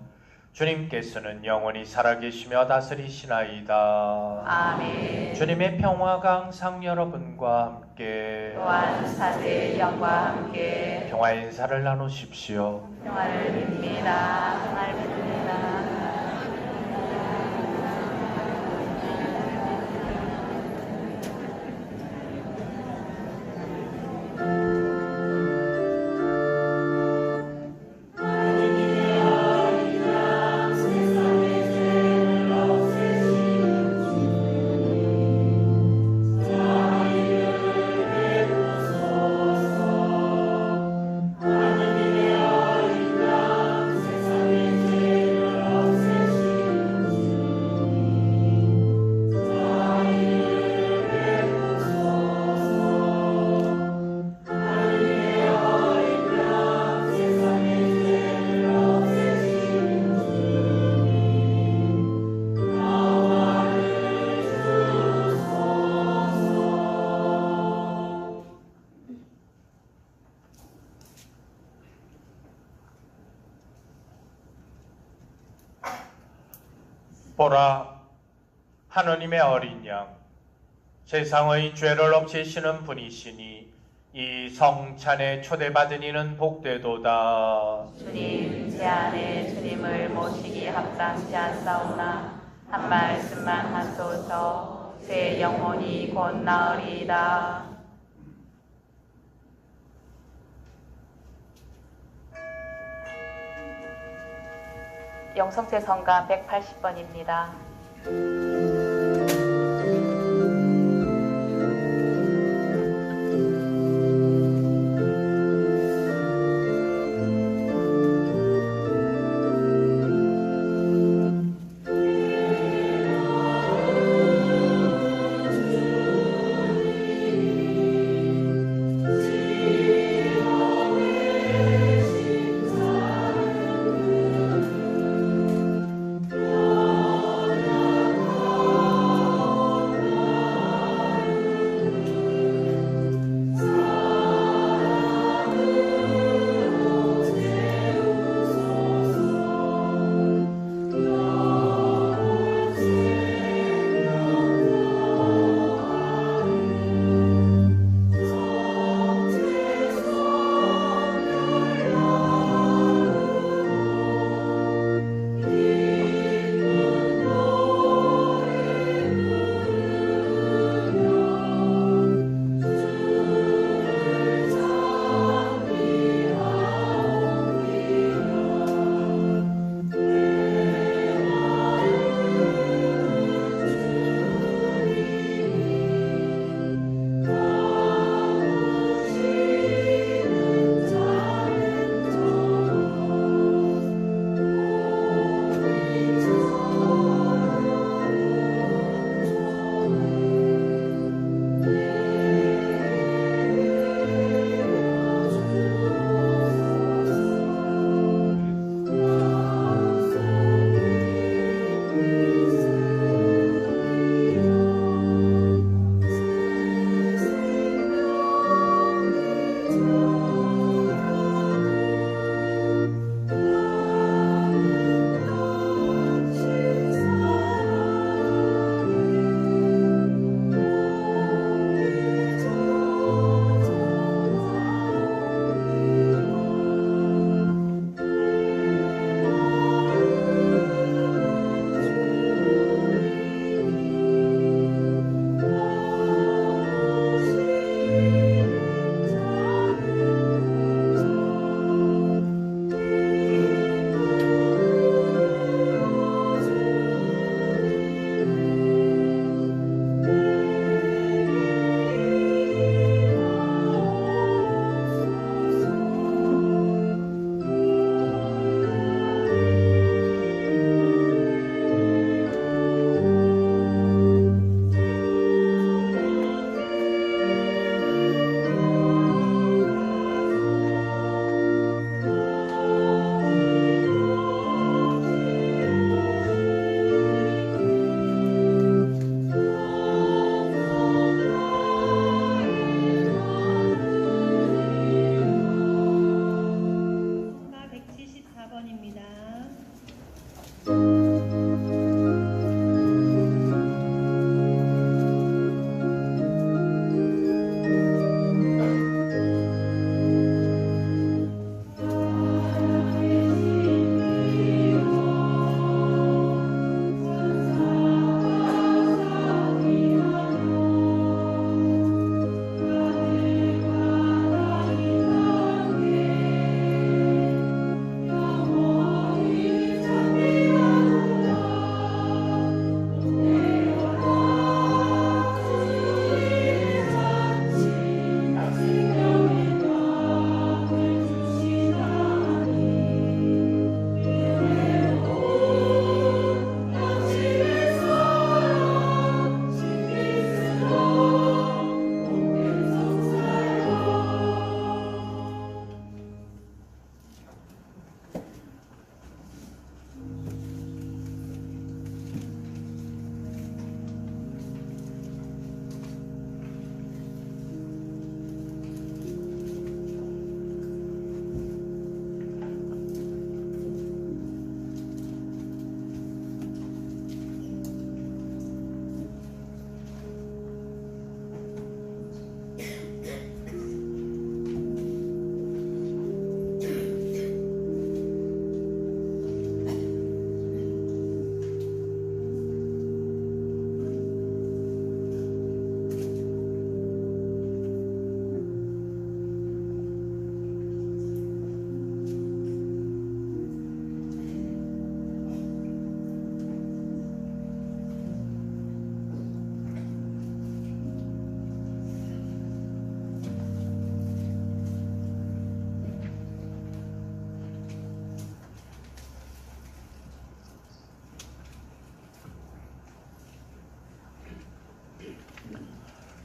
주님께서는 영원히 살아계시며 다스리시나이다. 아멘. 주님의 평화가 항상 여러분과 함께 또한 사세의 영과 함께 평화의 인사를 나누십시오. 평화를 빕니다. 평화를 빕니다. 하느님의 어린 양 세상에 보라, 하느님의 어린 양, 세상의 죄를 없애시는 분이시니 이 성찬에 초대받은 이는 복되도다. 주님, 제 안에 주님을 모시기 합당치 않사오나 한 말씀만 하소서. 제 영혼이 곧 나으리이다. 영성제 성가 180번입니다.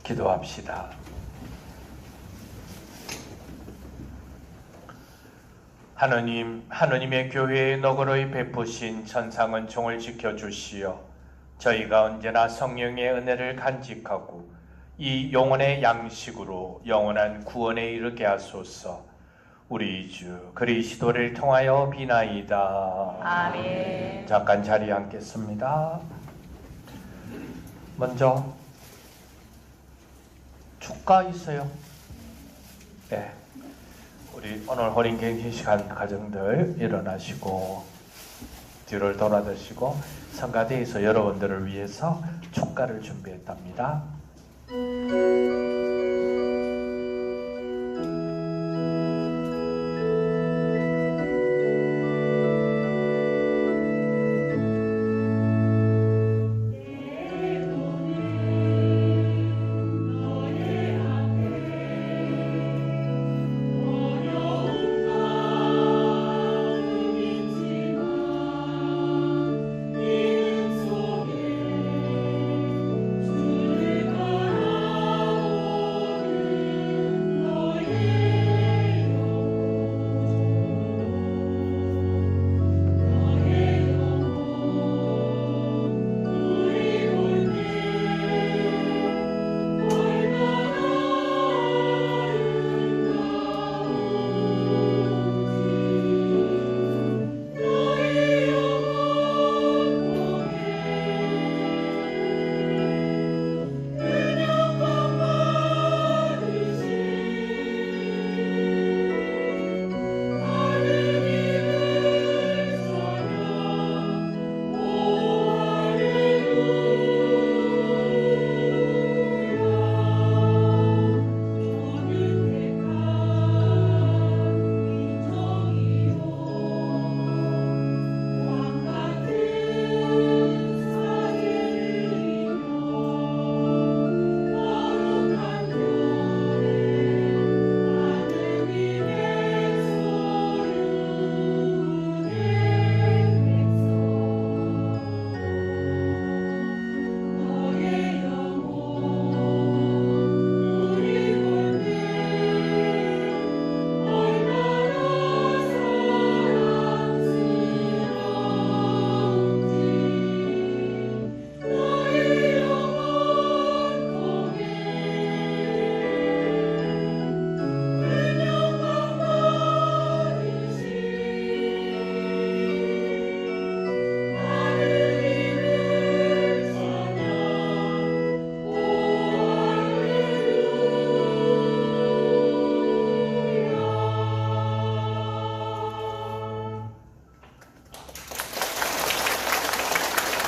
기도합시다. 하느님, 하느님의 교회에 너그러이 베푸신 천상은 종을 지켜주시어 저희가 언제나 성령의 은혜를 간직하고 이 영혼의 양식으로 영원한 구원에 이르게 하소서. 우리 주 그리스도를 통하여 비나이다. 아멘. 잠깐 자리에 앉겠습니다. 먼저 축가 있어요. 네. 우리 오늘 호린갱신 시간 가정들 일어나시고 뒤를 돌아드시고 성가대에서 여러분들을 위해서 축가를 준비했답니다.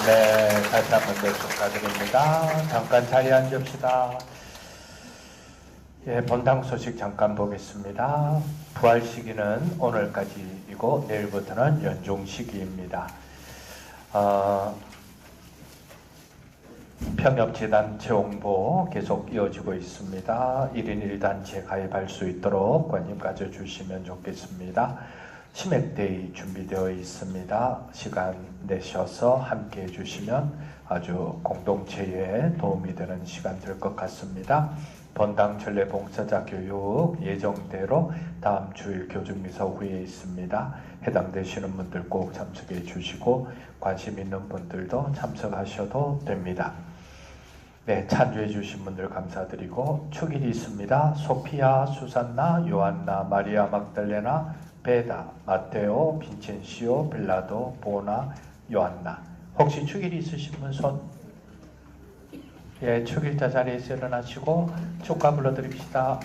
네, 다시 한번 축하드립니다. 잠깐 자리에 앉읍시다. 예, 본당 소식 잠깐 보겠습니다. 부활 시기는 오늘까지이고 내일부터는 연중 시기입니다. 평협재단 채용보 계속 이어지고 있습니다. 1인 1단체 가입할 수 있도록 관심 가져주시면 좋겠습니다. 치맥데이 준비되어 있습니다. 시간 내셔서 함께 해주시면 아주 공동체에 도움이 되는 시간 될 것 같습니다. 본당 전례 봉사자 교육 예정대로 다음 주일 교정미사 후에 있습니다. 해당되시는 분들 꼭 참석해 주시고 관심 있는 분들도 참석하셔도 됩니다. 네, 찬주해 주신 분들 감사드리고 축일이 있습니다. 소피아, 수산나, 요한나, 마리아 막달레나, 베다, 마테오, 빈첸시오, 빌라도, 보나, 요한나. 혹시 축일이 있으신 분 손? 예, 축일자 자리에서 일어나시고 축가 불러드립시다.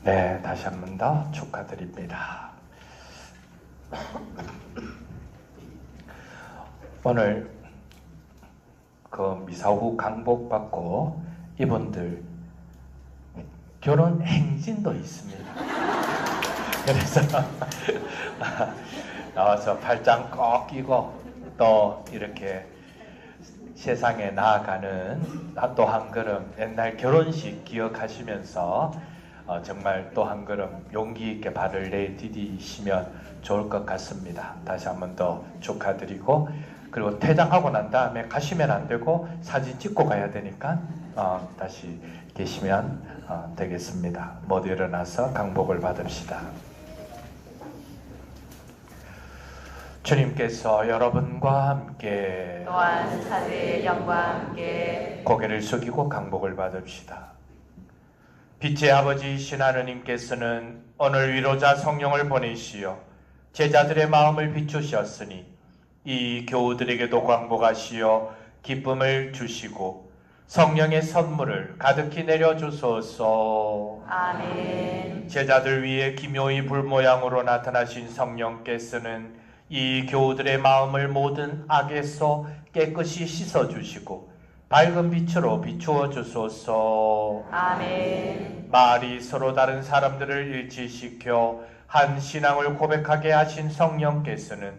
네, 다시 한 번 더 축하드립니다. 오늘 그 미사 후 강복 받고 이분들 결혼 행진도 있습니다. 그래서 나와서 팔짱 꼭 끼고 또 이렇게 세상에 나아가는 또 한 걸음 옛날 결혼식 기억하시면서 정말 또 한 걸음 용기 있게 발을 내디디시면 좋을 것 같습니다. 다시 한 번 더 축하드리고, 그리고 퇴장하고 난 다음에 가시면 안 되고 사진 찍고 가야 되니까 다시 계시면 되겠습니다. 모두 일어나서 강복을 받읍시다. 주님께서 여러분과 함께 또한 사제의 영과 함께 고개를 숙이고 강복을 받읍시다. 빛의 아버지이신 하느님께서는 오늘 위로자 성령을 보내시어 제자들의 마음을 비추셨으니 이 교우들에게도 광복하시어 기쁨을 주시고 성령의 선물을 가득히 내려주소서. 아멘. 제자들 위에 기묘히 불모양으로 나타나신 성령께서는 이 교우들의 마음을 모든 악에서 깨끗이 씻어주시고 밝은 빛으로 비추어 주소서. 아멘. 말이 서로 다른 사람들을 일치시켜 한 신앙을 고백하게 하신 성령께서는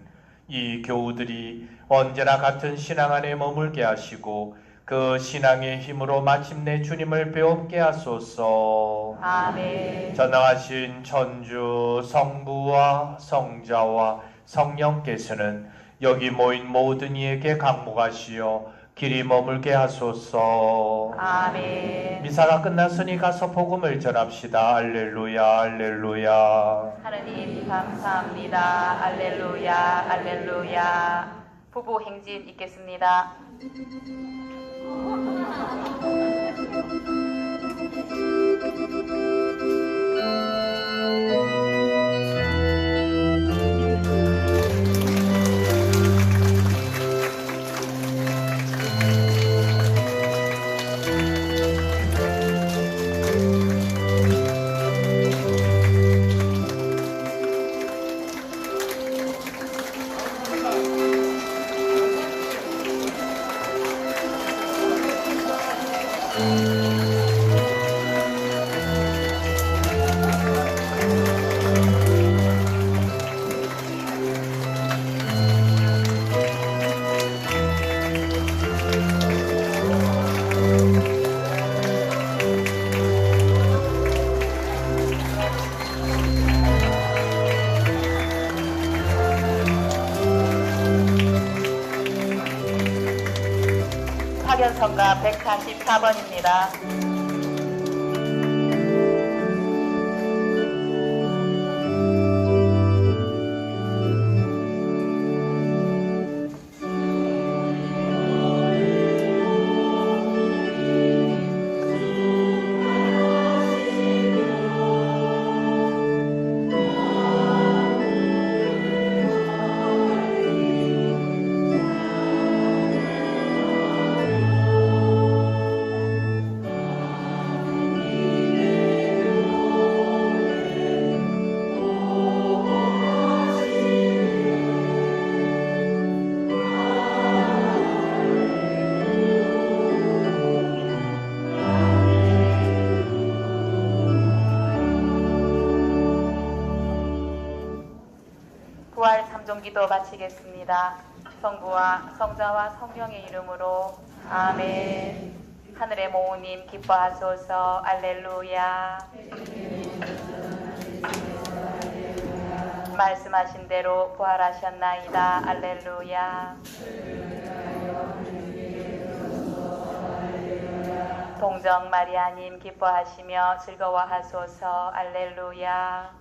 이 교우들이 언제나 같은 신앙 안에 머물게 하시고 그 신앙의 힘으로 마침내 주님을 배웁게 하소서. 아멘. 전능하신 천주 성부와 성자와 성령께서는 여기 모인 모든 이에게 강복하시어 길이 머물게 하소서. 아멘. 미사가 끝났으니 가서 복음을 전합시다. 알렐루야 알렐루야. 하느님 감사합니다. 알렐루야 알렐루야. 부부 행진 있겠습니다. 파견성가 144번입니다. 부활 삼종기도 마치겠습니다. 성부와 성자와 성령의 이름으로 아멘. 하늘의 모우님 기뻐하소서. 알렐루야. 말씀하신 대로 부활하셨나이다. 알렐루야. 동정 마리아님 기뻐하시며 즐거워하소서. 알렐루야.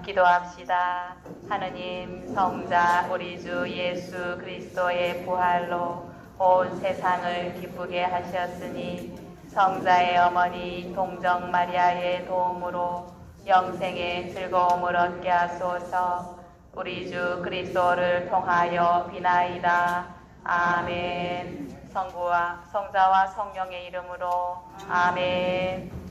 기도합시다. 하느님 성자 우리 주 예수 그리스도의 부활로 온 세상을 기쁘게 하셨으니 성자의 어머니 동정 마리아의 도움으로 영생의 즐거움을 얻게 하소서. 우리 주 그리스도를 통하여 비나이다. 아멘. 성부와 성자와 성령의 이름으로 아멘.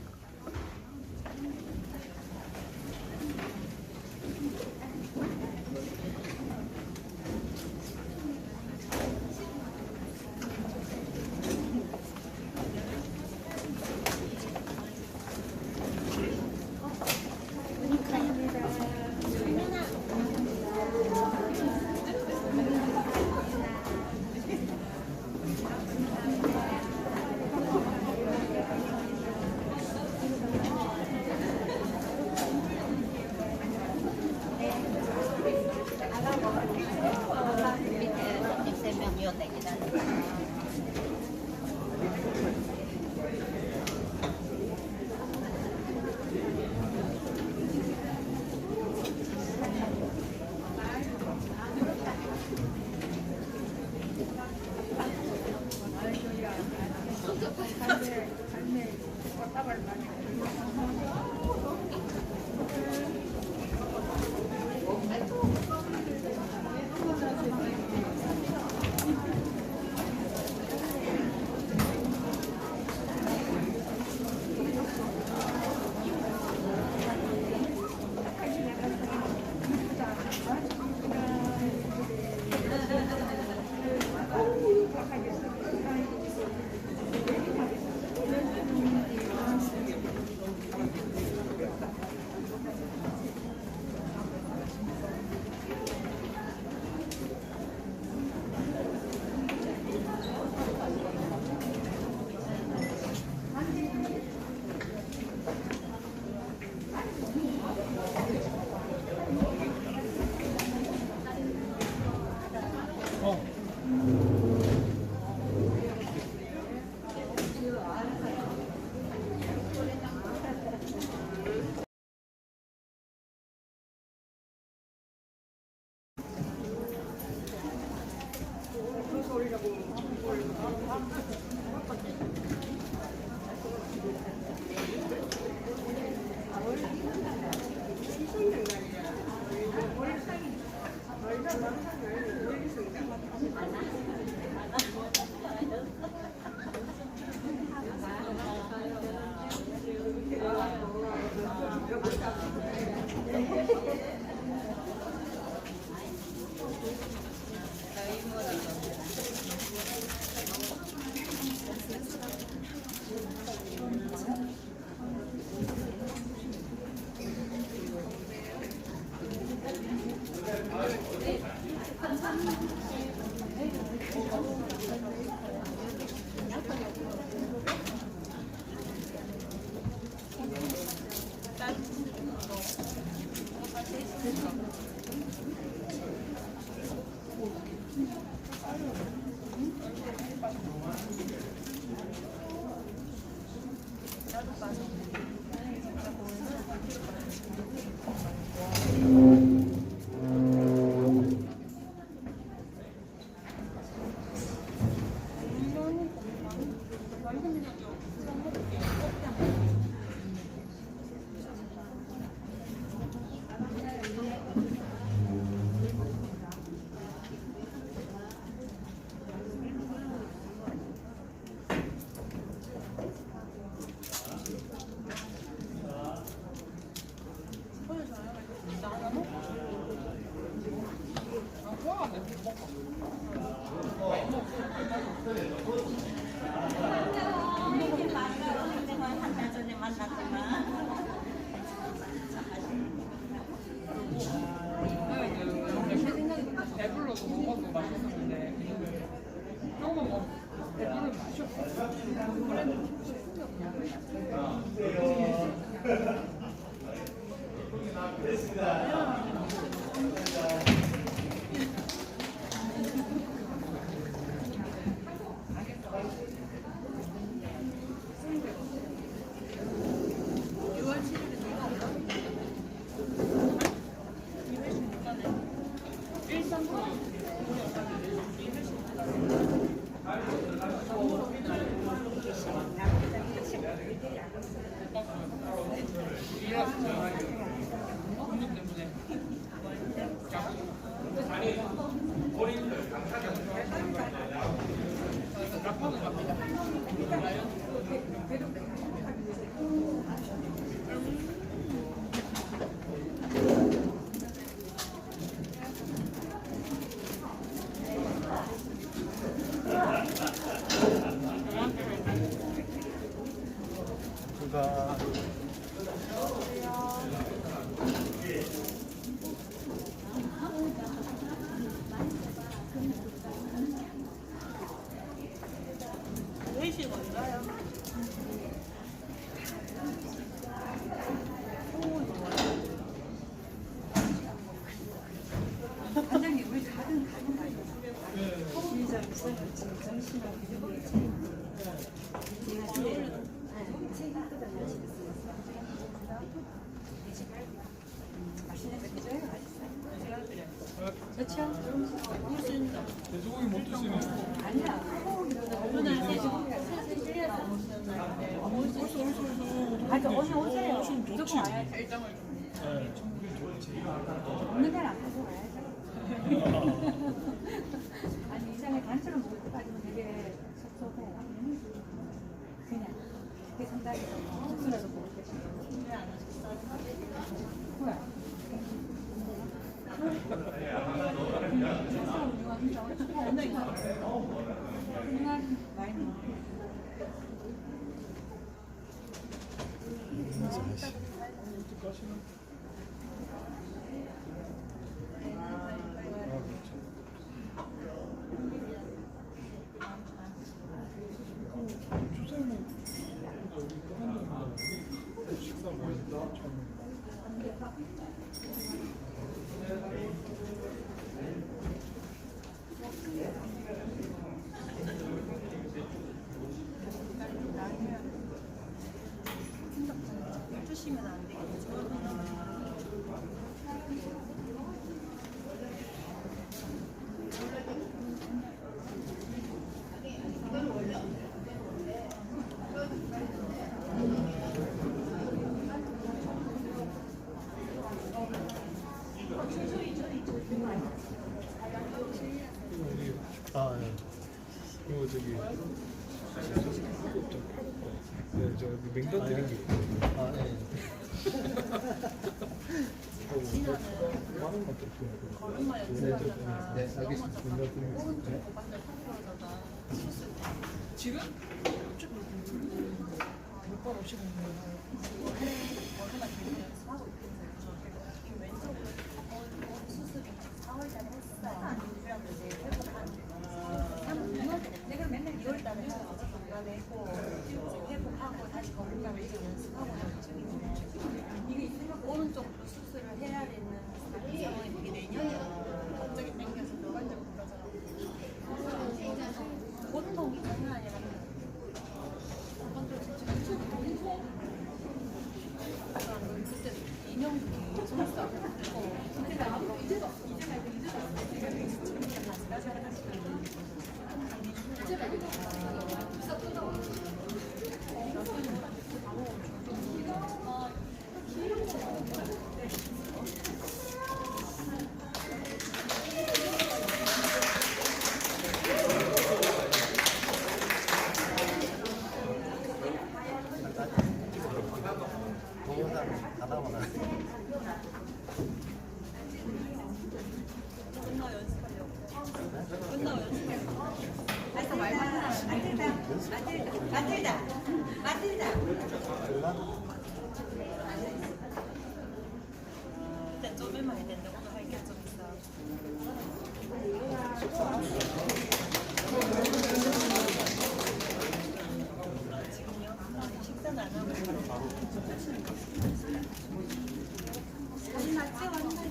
배불러서 먹어도 맛있었는데 조금 배부른 맛이 없어. 돼지고기 못 드시는 맞아, 오늘 오세요. 좋지. 없는 데는 안 가져가야죠. 아니, 이상하게 단체로 먹을 때 빠지면 되게 섭섭해. 그냥, 그 상당히 숙소에서 먹을 때. 왜안 하셨어요? 왜? 훌륭한 와인. 아, 예. 그리고 저기 네, 저 맹단 드린 게 있고. 아, 네. 많은 것들 필요하고. 네, 알겠습니다. 맹단 드린 게 있습니다. 지금? 몇번 없이 먹는 거예요? 내가 맨날 2월달에 내고 회복하고 다시 건강을 이렇게 연습하고 이게 있으면 오른쪽 수술을 해야 되는 상황이 되게 내년 갑자기 땡겨서 노관절 부러져가지고 고통이 장난 아니라 그때 인형이 손싸 마틸다. 일단 좀 해봐야 되는데 오늘 할 게 좀 있어. 지금요? 식사는 안 하고 바로 사진 안 찍었는데.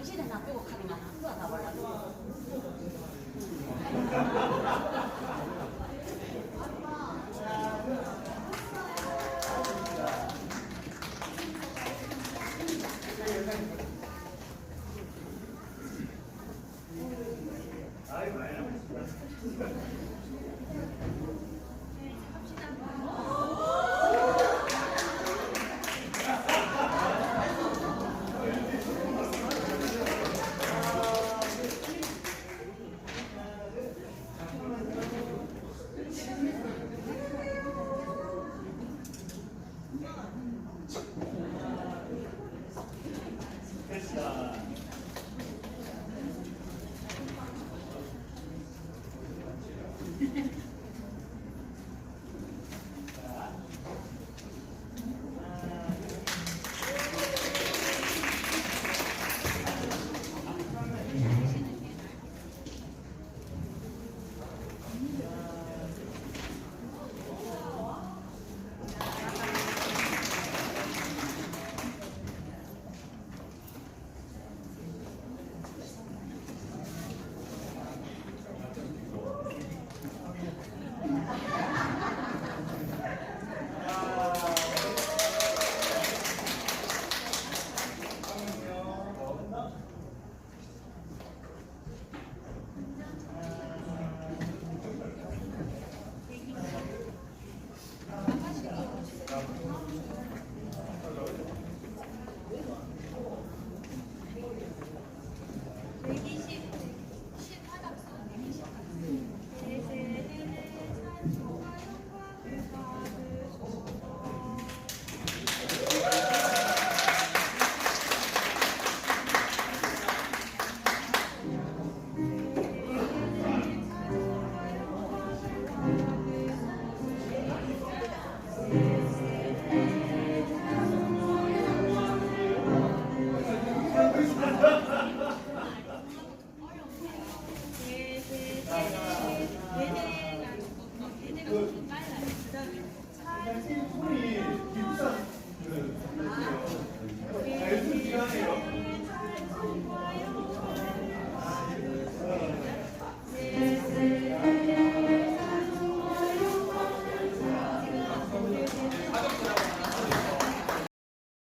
당신에 놔두고 가는 건 한거 나보려고. 됐다.